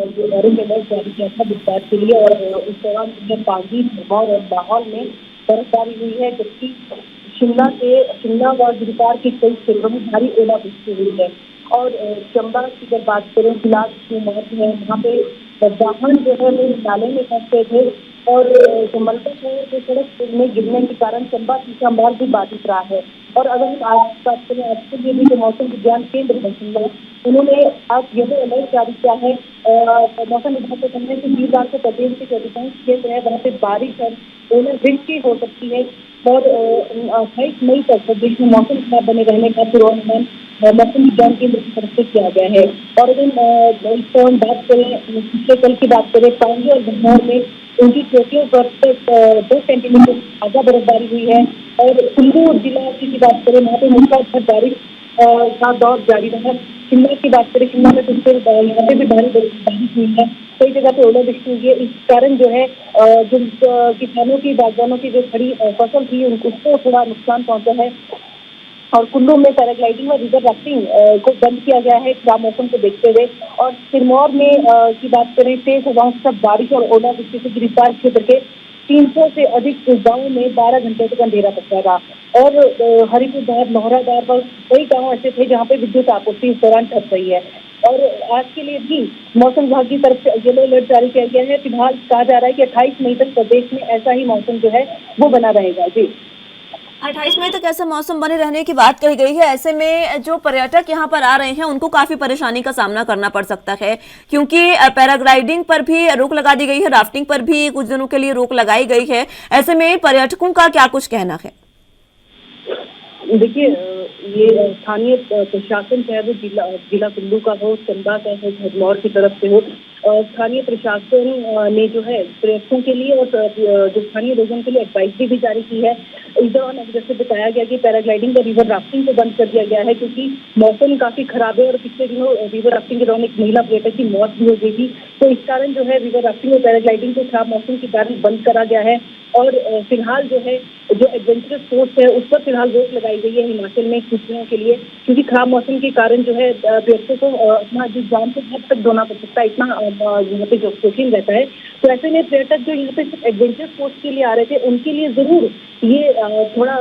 जो ऑरेंज अलर्ट जारी किया था बुधवार के लिए और इस दौरान पांगी, भरमौर और लाहौल में बर्फबारी हुई है, जबकि शिमला व गिरफ्तार के कई क्षेत्रों में भारी ओलावृष्टि हुई है। और चंबा की अगर बात करें, फिलहाल जो मार्ग है वहाँ पे वाहन जो है वो नाले में फंसे थे और जो मलबा शहर के सड़क में गिरने के कारण चंबा तीसा मार्ग भी बाधित रहा है। और अगर हम आज बात करें, आज के लिए भी जो मौसम विज्ञान केंद्र है शिमला, उन्होंने आज येलो अलर्ट जारी किया है। मौसम विभाग के कहने से 20 को प्रदेश के जो अधिकांश क्षेत्र है वहाँ पे बारिश और ओलावृष्टि हो सकती है और 28 मई तक प्रदेश में मौसम खराब बने रहने का पूर्वानुमान मौसम विज्ञान केंद्र की तरफ से किया गया है। और अगर इस पर हम बात करें, पिछले कल की बात करें, पांगी और भरमौर में उनकी चोटियों पर 2 सेंटीमीटर ताजा बर्फबारी हुई है। और कुल्लू जिला की बात करें, वहाँ पे मूसलाधार बारिश का दौर जारी रहा। शिमला की बात करें, शिमला में कुछ यहाँ पे भी भारी बारिश हुई है, कई जगह पे ओलावृष्टि हुई है। इस कारण जो है जो किसानों की, बागवानों की जो खड़ी फसल थी उसको थोड़ा नुकसान पहुंचा है। और कुल्लू में पैराग्लाइडिंग और रिवर राफ्टिंग को बंद किया गया है खराब मौसम को देखते हुए। और सिरमौर में की बात करें, तेज हवाओं के साथ बारिश और ओलावृष्टि से गिरफ्तार क्षेत्र के 300 से अधिक गाँव में 12 घंटे तक अंधेरा पड़ता रहा। और हरिपुरधार, लोहराधार पर कई गाँव ऐसे थे जहाँ पे विद्युत आपूर्ति इस दौरान ठप रही है। और आज के लिए भी मौसम विभाग की तरफ से येलो अलर्ट जारी किया गया है। फिलहाल कहा जा रहा है कि 28 मई तक प्रदेश में ऐसा ही मौसम जो है वो बना रहेगा। जी, 28 मई तक ऐसा मौसम बने रहने की बात कही गई है। ऐसे में जो पर्यटक यहाँ पर आ रहे हैं उनको काफी परेशानी का सामना करना पड़ सकता है, क्योंकि पैराग्लाइडिंग पर भी रोक लगा दी गई है, राफ्टिंग पर भी कुछ दिनों के लिए रोक लगाई गई है। ऐसे में पर्यटकों का क्या कुछ कहना है? देखिए, ये स्थानीय प्रशासन चाहे वो जिला कुल्लू का हो, चंबा का हो, भरमौर की तरफ से हो, स्थानीय प्रशासन ने जो है पर्यटकों के लिए और जो स्थानीय लोगों के लिए एडवाइजरी भी जारी की है। इस दौरान जैसे बताया गया कि पैराग्लाइडिंग और रिवर राफ्टिंग को बंद कर दिया गया है, क्योंकि मौसम काफी खराब है और पिछले दिनों रिवर राफ्टिंग के दौरान एक महिला पर्यटक की मौत भी हो गई थी। तो इस कारण जो है रिवर राफ्टिंग और पैराग्लाइडिंग को खराब मौसम के कारण बंद करा गया है। और फिलहाल जो है जो एडवेंचरस स्पोर्ट्स है उस पर फिलहाल रोक लगाई गई है हिमाचल में कुछ दिनों के लिए, क्योंकि खराब मौसम के कारण जो है पर्यटकों को अपना जिस जान को हद तक धोना पड़ सकता है, इतना यहाँ पे जोखिम रहता है। तो ऐसे में पर्यटक जो यहाँ पे एडवेंचर स्पोर्ट्स के लिए आ रहे थे उनके लिए जरूर ये थोड़ा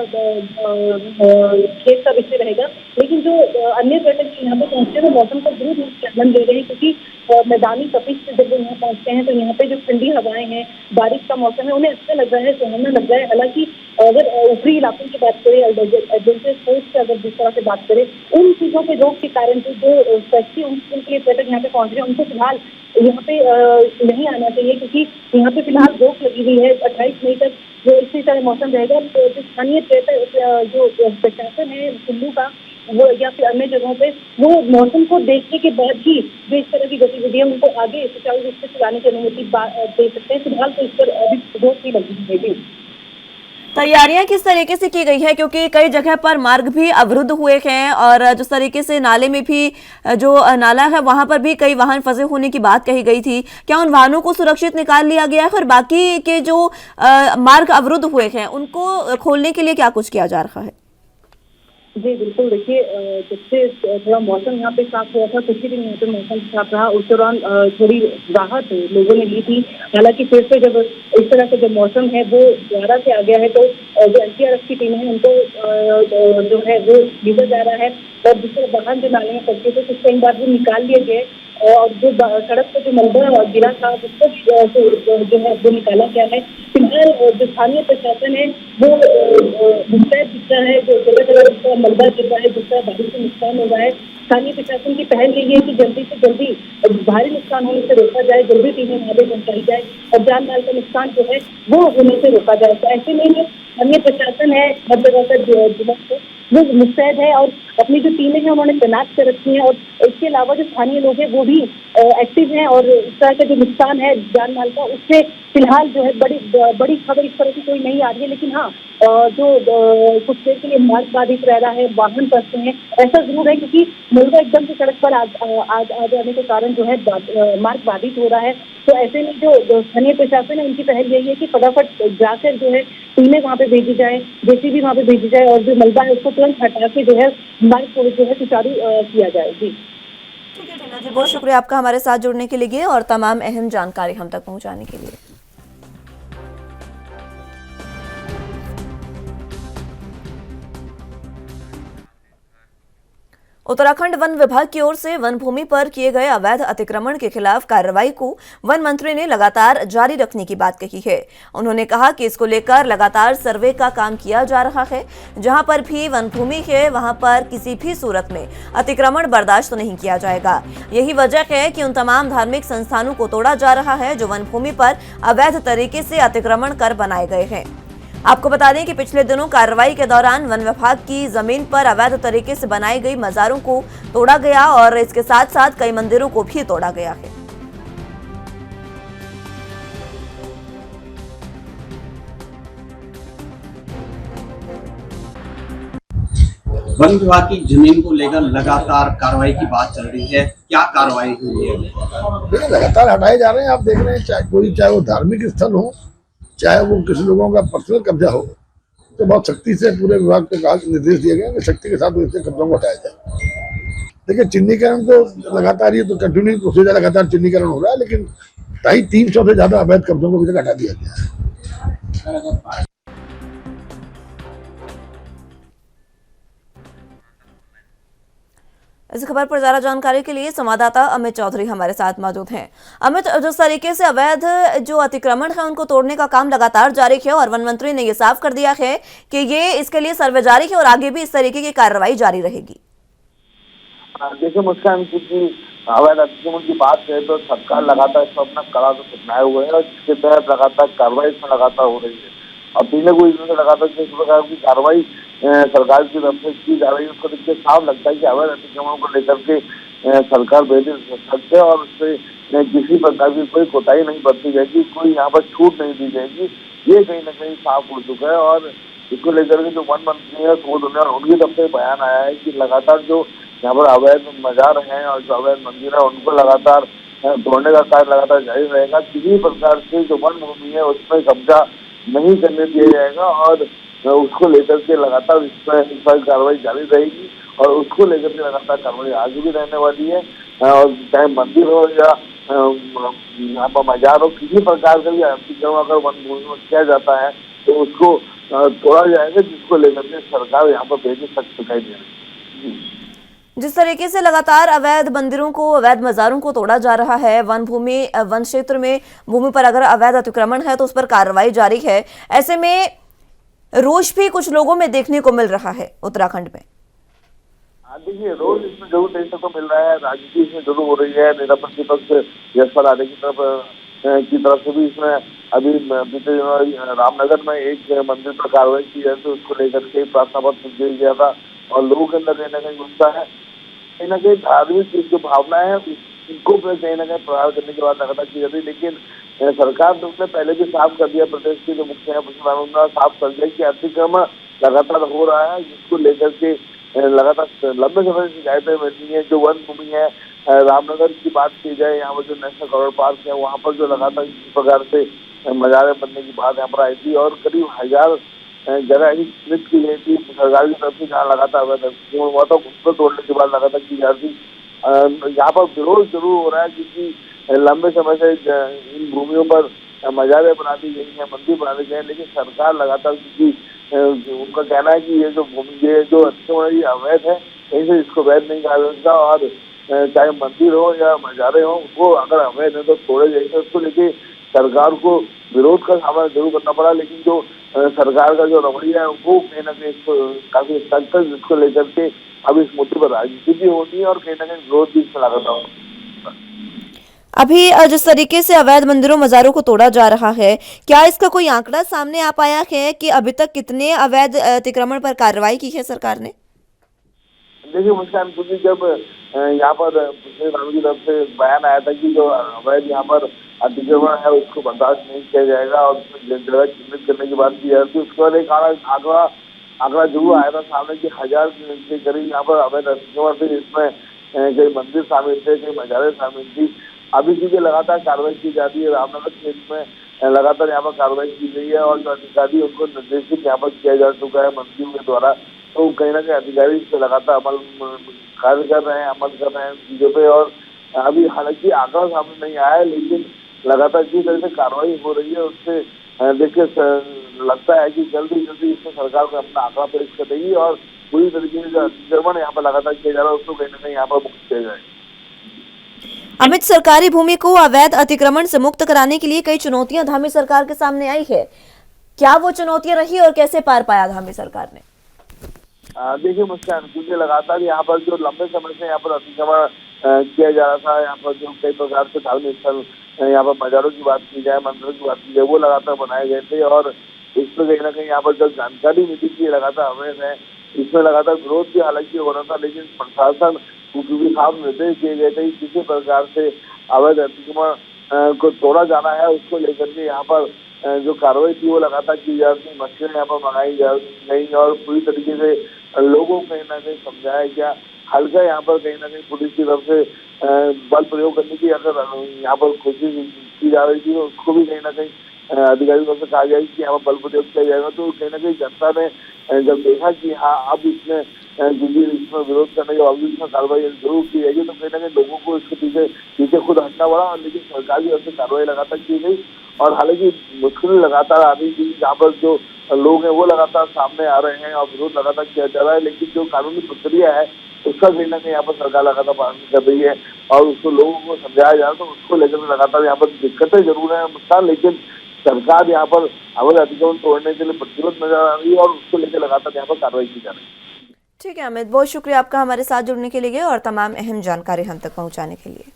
खेत का विषय रहेगा। लेकिन जो अन्य पर्यटक यहाँ पे पहुंचते हैं वो मौसम का जरूर आनंद ले रहे हैं, क्योंकि मैदानी तपिश से जब वो यहाँ पहुंचते हैं तो यहाँ पे जो ठंडी हवाएं हैं, बारिश का मौसम है, उन्हें अच्छा लग रहा है, सुहाना लग रहा है। हालांकि अगर ऊपरी इलाकों की बात करें, एडवेंचर स्पोर्ट्स की अगर जिस तरह से बात करें, उन चीज़ों के रोक के कारण जो स्पेशली उनके लिए पर्यटक यहाँ पे पहुंच रहे हैं उनको फिलहाल यहाँ पे नहीं आना चाहिए, क्योंकि यहाँ पे फिलहाल रोक लगी हुई है। 28 मई तक जो इसी तरह मौसम रहेगा, तो जो स्थानीय पर्यटक जो प्रशासन है कुल्लू का वो या फिर अन्य जगहों पे वो मौसम को देखने के बाद ही जो इस तरह की गतिविधि है उनको आगे सुचारू रूप से चलाने की अनुमति दे सकते हैं। फिलहाल तो इस पर अभी रोक नहीं लगी है। तैयारियां किस तरीके से की गई है, क्योंकि कई जगह पर मार्ग भी अवरुद्ध हुए हैं और जिस तरीके से नाले में भी जो नाला है वहां पर भी कई वाहन फंसे होने की बात कही गई थी, क्या उन वाहनों को सुरक्षित निकाल लिया गया है और बाकी के जो मार्ग अवरुद्ध हुए हैं उनको खोलने के लिए क्या कुछ किया जा रहा है? जी बिल्कुल, देखिए जब से थोड़ा मौसम यहाँ पे साफ हुआ था, कुछ ही दिन यहाँ पे मौसम साफ रहा, उस दौरान थोड़ी राहत लोगों ने ली थी। हालांकि फिर से जब इस तरह से जब मौसम है वो दोबारा से आ गया है तो जो एनडीआरएफ की टीम है उनको जो है वो भेजा जा रहा है और दूसरे वाहन जो नाले में फंसे थे कुछ कई बार वो निकाल लिए गए और जो सड़क पर जो मलबा गिरा था उसको भी जो है वो निकाला गया है। फिलहाल जो स्थानीय प्रशासन है वो मुस्तैद दिख रहा है, जो जगह जगह जिसका मलबा गिर रहा है, जिसका बारिश से नुकसान हो रहा है। स्थानीय प्रशासन की पहल यही है कि जल्दी से जल्दी भारी नुकसान होने से रोका जाए, जल्दी टीमें वहां पर पहुंचाई जाए और जान माल का नुकसान जो है वो होने से रोका जाए। तो ऐसे में जो स्थानीय प्रशासन है हर जगह का जिला को वो मुस्तैद है और अपनी जो टीमें हैं उन्होंने तैनात कर रखी हैं और इसके अलावा जो स्थानीय लोग हैं वो भी एक्टिव हैं और इस तरह का जो नुकसान है जान माल का उससे फिलहाल जो है बड़ी खबर इस तरह की कोई नहीं आ रही है। लेकिन हाँ, जो कुछ देर के लिए मार्ग बाधित रह रहा है, वाहन फंसते हैं, ऐसा जरूर है क्योंकि मलबा एकदम से सड़क पर आ जाने के कारण जो है मार्ग बाधित हो रहा है। तो ऐसे में जो स्थानीय प्रशासन है उनकी पहल यही है कि फटाफट जाकर जो है टीमें वहाँ पे भेजी जाए, जेसीबी वहाँ पे भेजी जाए और जो मलबा है उसको तुरंत हटा के जो है मार्ग को जो है सुचारू किया जाए। जी ठीक है टीना जी, बहुत शुक्रिया आपका हमारे साथ जुड़ने के लिए और तमाम अहम जानकारी हम तक पहुंचाने के लिए। उत्तराखंड वन विभाग की ओर से वन भूमि पर किए गए अवैध अतिक्रमण के खिलाफ कार्रवाई को वन मंत्री ने लगातार जारी रखने की बात कही है। उन्होंने कहा कि इसको लेकर लगातार सर्वे का काम किया जा रहा है। जहां पर भी वन भूमि है वहां पर किसी भी सूरत में अतिक्रमण बर्दाश्त नहीं किया जाएगा। यही वजह है कि उन तमाम धार्मिक संस्थानों को तोड़ा जा रहा है जो वन भूमि पर अवैध तरीके से अतिक्रमण कर बनाए गए हैं। आपको बता दें कि पिछले दिनों कार्रवाई के दौरान वन विभाग की जमीन पर अवैध तरीके से बनाई गई मजारों को तोड़ा गया और इसके साथ साथ कई मंदिरों को भी तोड़ा गया है। वन विभाग की जमीन को लेकर लगातार कार्रवाई की बात चल रही है, क्या कार्रवाई हुई है? देखिए लगातार हटाए जा रहे हैं। आप देख रहे हैं चाहे वो धार्मिक स्थल हो, चाहे वो किसी लोगों का पर्सनल कब्जा हो, तो बहुत सख्ती से पूरे विभाग को कहा निर्देश दिए गए कि सख्ती के साथ इससे कब्जों को हटाया जाए। देखिए चिन्हीकरण तो लगातार ये तो कंटिन्यू प्रोसीजर लगातार चिन्हीकरण हो रहा है, लेकिन 250-300 से ज्यादा अवैध कब्जों को अभी तक हटा दिया गया है। इस खबर पर ज्यादा जानकारी के लिए संवाददाता अमित चौधरी हमारे साथ मौजूद हैं। अमित, जिस तरीके से अवैध जो अतिक्रमण है उनको तोड़ने का काम लगातार जारी है और वन मंत्री ने ये साफ कर दिया है कि ये इसके लिए सर्वे जारी है और आगे भी इस तरीके की कार्रवाई जारी रहेगी। देखिए मुस्कान की अवैध अतिक्रमण की बात करें तो सरकार लगातार इसको अपना कड़ा तो अपनाए हुए है और जिसके तहत लगातार कार्रवाई इसमें लगातार हो रही है और पीने को इसमें लगातार जिस प्रकार की कार्रवाई सरकार की तरफ से की जा रही है उसको देखकर साफ लगता है कि अवैध अतिक्रमण को लेकर के सरकार बेहतर सख्त है और उससे किसी प्रकार की कोई कोताही नहीं बरती जाएगी, कोई यहाँ पर छूट नहीं दी जाएगी। ये कहीं ना कहीं साफ हो चुका है और इसको लेकर के जो वन मंत्री है उनकी तरफ से बयान आया है कि लगातार जो यहाँ पर अवैध मजार हैं और जो अवैध मंदिर है उनको लगातार तोड़ने का कार्य लगातार जारी रहेगा। किसी प्रकार से जो वन भूमि है उसमें कब्जा नहीं करने दिया जाएगा और उसको लेकर के लगातार इस पर कार्रवाई जारी रहेगी और उसको लेकर के लगातार कार्रवाई आगे भी रहने वाली है। और चाहे मंदिर हो या यहाँ पर मजार हो, किसी प्रकार का भी अतिक्रमण अगर वन भूमि में किया जाता है तो उसको तोड़ा जाएगा, जिसको लेकर के सरकार यहाँ पर बेहद सख्त दिखाई दे रही है। जिस तरीके से लगातार अवैध मंदिरों को, अवैध मजारों को तोड़ा जा रहा है, वन क्षेत्र में भूमि पर अगर अवैध अतिक्रमण है तो उस पर कार्रवाई जारी है। ऐसे में रोष भी कुछ लोगों में देखने को मिल रहा है उत्तराखंड में। देखिए रोज इसमें जरूर देखने को मिल रहा है, राजनीति इसमें जरूर हो रही है। नेता प्रतिपक्ष यशपाल आर्य की तरफ से भी इसमें अभी बीते रामनगर में एक मंदिर पर कार्रवाई की जाए तो उसको लेकर के प्रार्थना पत्र दिया गया था और लोगों के अंदर कहीं ना कहीं गुस्सा है, कहीं ना कहीं धार्मिक जो भावना है इनको कहीं ना कहीं प्रहार करने की बात लगातार की जाती है। लेकिन सरकार ने उसने पहले भी साफ कर दिया, प्रदेश के जो मुख्य न्यायाधीश उन्होंने साफ कर दिया कि अतिक्रमण लगातार हो रहा है, जिसको लेकर के लगातार लंबे समय से शिकायतें मिल रही है। जो वन भूमि है, रामनगर की बात की जाए, यहाँ पर जो नेशनल कॉरिडोर पार्क है, वहाँ पर जो लगातार इस प्रकार से मजारे बनने की बात यहाँ पर आई थी और करीब 1000 जगह ही चिन्हित की गई थी सरकार की तरफ से, जहाँ लगातार हुआ था, उसको तोड़ने की बात लगातार की जा रही। यहाँ पर विरोध जरूर हो रहा है क्योंकि लंबे समय से इन भूमियों पर मजारे बना दी गई हैं, मंदिर बना दिए गए हैं, लेकिन सरकार लगातार, क्योंकि उनका कहना है कि ये जो अतिक्रमण अवैध है, कहीं से इसको वैध नहीं कहा जाता और चाहे मंदिर हो या मजारे हो, वो अगर अवैध है तो तोड़े जाएंगे। उसको लेके सरकार को विरोध का सामना जरूर करना पड़ा, लेकिन जो सरकार का जो रवैया है वो कहीं ना कहीं काफी सख्त है, जिसको लेकर के अब इस मुद्दे पर राजनीति भी होती है और कहीं ना कहीं विरोध भी इसमें लगातार होता है। अभी जिस तरीके से अवैध मंदिरों मज़ारों को तोड़ा जा रहा है, क्या इसका कोई आंकड़ा सामने आ पाया है कि अभी तक कितने अवैध अतिक्रमण पर कार्रवाई की है सरकार ने? देखिए मुस्कान, क्योंकि जब यहाँ पर पिछले दिनों की तरफ से बयान आया था कि जो अवैध यहाँ पर अतिक्रमण है उसको बर्दाश्त नहीं किया जाएगा और जगह चिन्हित करने की बात की जा रही थी, उसके बाद एक आंकड़ा जरूर आया था सामने कि 1000 के करीब यहाँ पर अवैध अतिक्रमण थे, जिसमें कई मंदिर शामिल थे, कई मजारे शामिल थी। अभी चीजें लगातार कार्रवाई की जाती है, रामनगर क्षेत्र में लगातार यहाँ पर कार्रवाई की गई है और जो अधिकारी उनको निर्देशित यहाँ पर किया जा चुका है मंत्रियों के द्वारा, तो कहीं ना कहीं अधिकारी इस पर लगातार कार्य कर रहे हैं, अमल कर रहे हैं चीजों पे। और अभी हालांकि आंकड़ा सामने नहीं आया है, लेकिन लगातार जिस तरह से कार्रवाई हो रही है उससे देखिए लगता है कि जल्दी इसमें सरकार को अपना आंकड़ा पेश करेगी और पूरी तरीके से जो अतिक्रमण यहाँ पर लगातार किया जा रहा है उसको कहीं ना कहीं यहाँ पर मुक्त किया जाए। अमित, सरकारी भूमि को अवैध अतिक्रमण से मुक्त कराने के लिए कई चुनौतियां धामी सरकार के सामने आई है, क्या वो चुनौतियां रही और कैसे पार पाया धामी सरकार ने? देखिए मुस्कान, क्योंकि लगातार यहाँ पर जो लंबे समय से यहाँ पर अतिक्रमण किया जा रहा था, यहाँ पर जो कई प्रकार से धार्मिक स्थल, यहाँ पर मजारों की बात की जाए, मंदिरों की बात की जाए, वो लगातार बनाए गए थे और इस पर कहीं ना कहीं यहाँ पर जो जानकारी मिली थी लगातार अवैध है, इसमें लगातार विरोध भी हालांकि हो रहा था, लेकिन प्रशासन क्योंकि साफ निर्देश दिए गए थे किसी प्रकार से अवैध अतिक्रमण को तोड़ा जाना है, उसको लेकर के यहाँ पर जो कार्रवाई थी वो लगातार की जा रही, मशीनें यहाँ पर मंगाई जा रही और पूरी तरीके से लोगों को कहीं ना कहीं समझाया गया। हल्का यहाँ पर कहीं ना कहीं पुलिस की तरफ से बल प्रयोग करने की अगर यहाँ पर कोशिश की जा रही थी, उसको भी कहीं ना कहीं अधिकारियों से कहा गया कि यहाँ पर बल प्रयोग किया जाएगा। तो कहीं ना कहीं जनता ने जब देखा कि हाँ अब इसमें इसमें विरोध करने के बावजूद इसमें कार्रवाई जरूर की जाएगी, तो कहीं ना कहीं लोगों को इसके पीछे खुद हटना पड़ा, लेकिन सरकार की तरफ से कार्रवाई लगातार की गई। और हालांकि मुश्किल लगातार आ रही थी, जहाँ पर जो लोग हैं वो लगातार सामने आ रहे हैं और विरोध लगातार किया जा रहा है, लेकिन जो कानूनी प्रक्रिया है उसका कहीं ना कहीं यहाँ पर सरकार लगातार पालन कर रही है और उसको लोगों को समझाया जा रहा है। तो उसको लेकर लगातार यहाँ पर दिक्कतें जरूर है, लेकिन सरकार यहाँ पर अवैध अतिक्रमण तोड़ने के लिए प्रतिबद्ध नजर आ रही है और उसको लेकर लगातार यहाँ पर कार्रवाई की जा रही है। ठीक है अमित, बहुत शुक्रिया आपका हमारे साथ जुड़ने के लिए और तमाम अहम जानकारी हम तक पहुंचाने के लिए।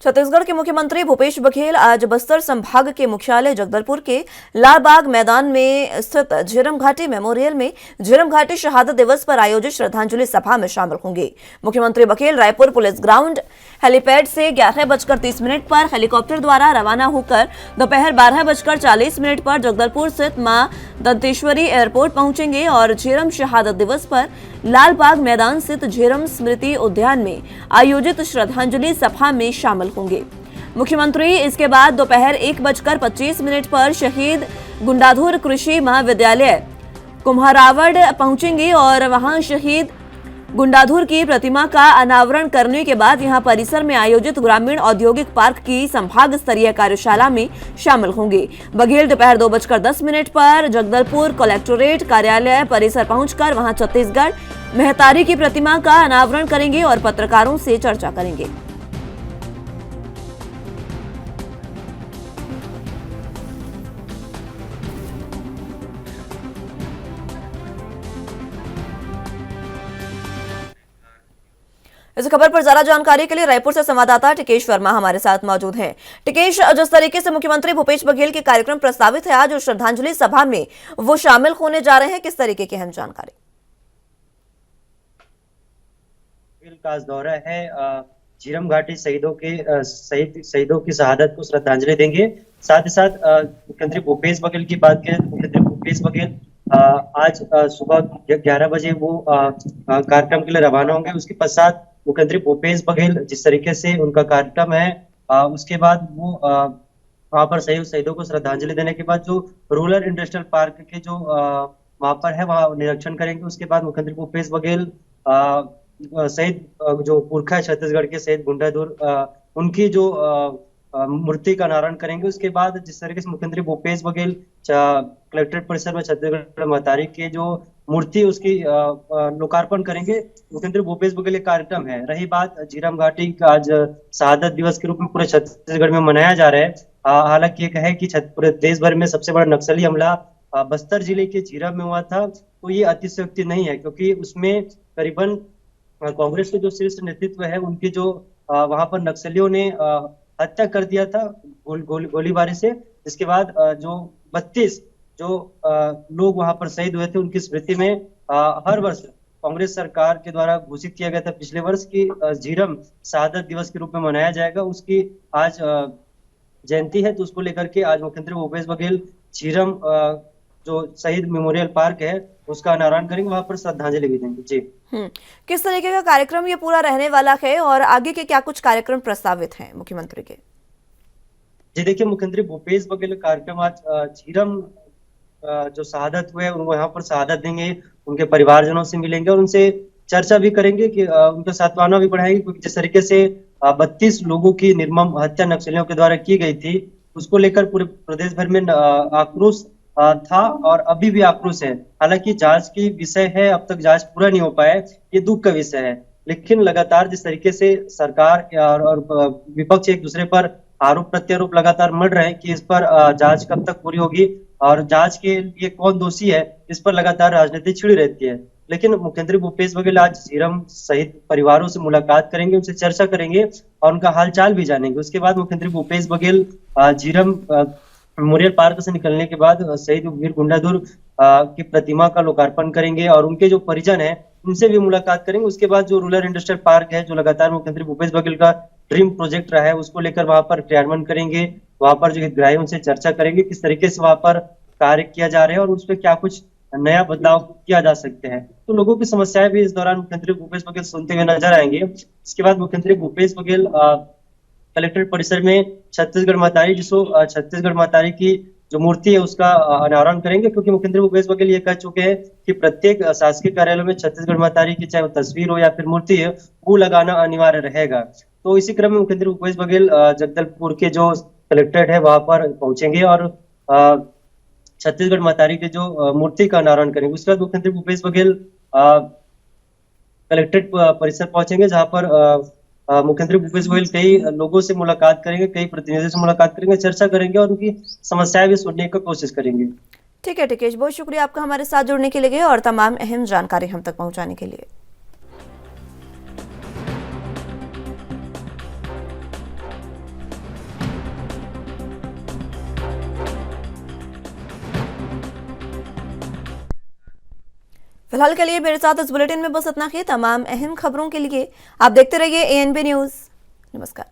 छत्तीसगढ़ के मुख्यमंत्री भूपेश बघेल आज बस्तर संभाग के मुख्यालय जगदलपुर के लालबाग मैदान में स्थित झीरम घाटी मेमोरियल में झीरम घाटी शहादत दिवस पर आयोजित श्रद्धांजलि सभा में शामिल होंगे। मुख्यमंत्री Baghel Raipur police ground helipad से 11:30 पर हेलीकॉप्टर द्वारा रवाना होकर दोपहर 12:40 पर जगदलपुर स्थित मां दंतेश्वरी एयरपोर्ट पहुंचेंगे और झीरम शहादत दिवस पर लालबाग मैदान स्थित झीरम स्मृति उद्यान में आयोजित श्रद्धांजलि सभा में शामिल होंगे। मुख्यमंत्री इसके बाद दोपहर 1:25 पर शहीद गुंडाधुर कृषि महाविद्यालय कुम्हारावड़ पहुंचेंगे और वहां शहीद गुंडाधुर की प्रतिमा का अनावरण करने के बाद यहां परिसर में आयोजित ग्रामीण औद्योगिक पार्क की संभाग स्तरीय कार्यशाला में शामिल होंगे। बघेल दोपहर 2:10 पर जगदलपुर कलेक्टोरेट कार्यालय परिसर पहुंचकर वहां छत्तीसगढ़ मेहतारी की प्रतिमा का अनावरण करेंगे और पत्रकारों से चर्चा करेंगे। इस खबर पर ज्यादा जानकारी के लिए रायपुर से संवाददाता टिकेश वर्मा हमारे साथ मौजूद हैं। टिकेश, जिस तरीके से मुख्यमंत्री भूपेश बघेल के कार्यक्रम प्रस्तावित है आज और श्रद्धांजलि सभा में वो शामिल होने जा रहे हैं, किस तरीके की अहम जानकारी? बघेल का आज दौरा है। झीरम घाटी शहीदों की शहादत को श्रद्धांजलि देंगे। साथ ही साथ मुख्यमंत्री भूपेश बघेल की बात करें तो मुख्यमंत्री भूपेश बघेल आज सुबह 11 बजे वो कार्यक्रम के लिए रवाना होंगे। उसके पश्चात मुख्यमंत्री भूपेश बघेल जिस तरीके से उनका कार्यक्रम है, उसके बाद वो वहां पर शहीदों को श्रद्धांजलि देने के बाद जो रूरल इंडस्ट्रियल पार्क के जो वहां पर है वहां निरीक्षण करेंगे। उसके बाद मुख्यमंत्री भूपेश बघेल शहीद जो पुरखा छत्तीसगढ़ के शहीद गुंडाधुर उनकी जो मूर्ति का अनावरण करेंगे। उसके बाद जिस तरीके से मुख्यमंत्री भूपेश बघेल कलेक्ट्रेट परिसर में छत्तीसगढ़ महतारी की जो मूर्ति उसकी लोकार्पण करेंगे, मुख्यमंत्री भूपेश बघेल एक कार्यक्रम है। रही बात झीरम घाटी का आज शहादत दिवस के रूप में पूरे छत्तीसगढ़ में मनाया जा रहा है। हालांकि ये कहे कि पूरे देश भर में सबसे बड़ा नक्सली हमला बस्तर जिले के झीरम में हुआ था, तो ये अतिशयोक्ति नहीं है, क्योंकि उसमें करीबन कांग्रेस के जो शीर्ष नेतृत्व है उनके जो वहां पर नक्सलियों ने हत्या कर दिया था गोलीबारी से। इसके बाद जो 32 जो लोग वहां पर शहीद हुए थे उनकी स्मृति में हर वर्ष कांग्रेस सरकार के द्वारा घोषित किया गया था पिछले वर्ष की झीरम शहादत दिवस के रूप में मनाया जाएगा। उसकी आज जयंती है, तो उसको लेकर के आज मुख्यमंत्री भूपेश बघेल झीरम जो शहीद मेमोरियल पार्क है उसका अनावरण करेंगे, वहां पर श्रद्धांजलि भी देंगे। जी किस तरीके का कार्यक्रम ये पूरा रहने वाला है और आगे के क्या कुछ कार्यक्रम प्रस्तावित हैं मुख्यमंत्री के? जी देखिए, मुख्यमंत्री भूपेश बघेल कार्यक्रम आज झीरम जो शहादत हुए उनको यहाँ पर शहादत देंगे, उनके परिवारजनों से मिलेंगे और उनसे चर्चा भी करेंगे कि उनका सांत्वना भी बढ़ाएंगे, क्योंकि जिस तरीके से 32 लोगों की निर्मम हत्या नक्सलियों के द्वारा की गई थी उसको लेकर पूरे प्रदेश भर में आक्रोश था और अभी भी आक्रोश है। हालांकि जांच की विषय है, अब तक जांच पूरा नहीं हो पाया, ये दुख का विषय है। लेकिन लगातार जिस तरीके से सरकार और विपक्ष एक दूसरे पर आरोप प्रत्यारोप लगातार मढ़ रहे हैं कि इस पर जांच कब तक पूरी होगी और जांच के लिए कौन दोषी है, इस पर लगातार राजनीति छिड़ी रहती है। लेकिन मुख्यमंत्री भूपेश बघेल आज झीरम शहीद परिवारों से मुलाकात करेंगे, उनसे चर्चा करेंगे और उनका हालचाल भी जानेंगे। उसके बाद मुख्यमंत्री भूपेश बघेल झीरम मेमोरियल पार्क से निकलने के बाद शहीद वीर गुंडाधुर की प्रतिमा का लोकार्पण करेंगे और उनके जो परिजन है उनसे भी मुलाकात करेंगे। उसके बाद जो रूरल इंडस्ट्रियल पार्क है जो लगातार मुख्यमंत्री भूपेश बघेल का ड्रीम प्रोजेक्ट रहा है उसको लेकर वहां पर क्रियान्वयन करेंगे, वहां पर जो हितग्राही उनसे चर्चा करेंगे किस तरीके से वहां पर कार्य किया जा रहा है और उस पर क्या कुछ नया बदलाव किया जा सकते हैं। तो लोगों की समस्याएं भी इस दौरान मुख्यमंत्री भूपेश बघेल सुनते हुए नजर आएंगे। इसके बाद मुख्यमंत्री भूपेश बघेल कलेक्ट्रेट परिसर में छत्तीसगढ़ महतारी छत्तीसगढ़ महतारी की जो मूर्ति है उसका अनावरण करेंगे, क्योंकि मुख्यमंत्री भूपेश बघेल ये कह चुके हैं कि प्रत्येक शासकीय कार्यालय में छत्तीसगढ़ महतारी की चाहे वो तस्वीर हो या फिर मूर्ति है वो लगाना अनिवार्य रहेगा। तो इसी क्रम में मुख्यमंत्री भूपेश बघेल जगदलपुर के जो कलेक्ट्रेट है वहां पर पहुंचेंगे और छत्तीसगढ़ महतारी के जो मूर्ति का अनावरण करेंगे। उसके बाद मुख्यमंत्री भूपेश बघेल कलेक्ट्रेट परिसर पहुंचेंगे, जहां पर मुख्यमंत्री भूपेश बघेल कई लोगों से मुलाकात करेंगे, कई प्रतिनिधियों से मुलाकात करेंगे, चर्चा करेंगे और उनकी समस्याएं भी सुनने की कोशिश करेंगे। ठीक है टिकेश, बहुत शुक्रिया आपका हमारे साथ जुड़ने के लिए और तमाम अहम जानकारी हम तक पहुंचाने के लिए। फिलहाल के लिए मेरे साथ इस बुलेटिन में बस इतना ही। तमाम अहम खबरों के लिए आप देखते रहिए ANB न्यूज। नमस्कार।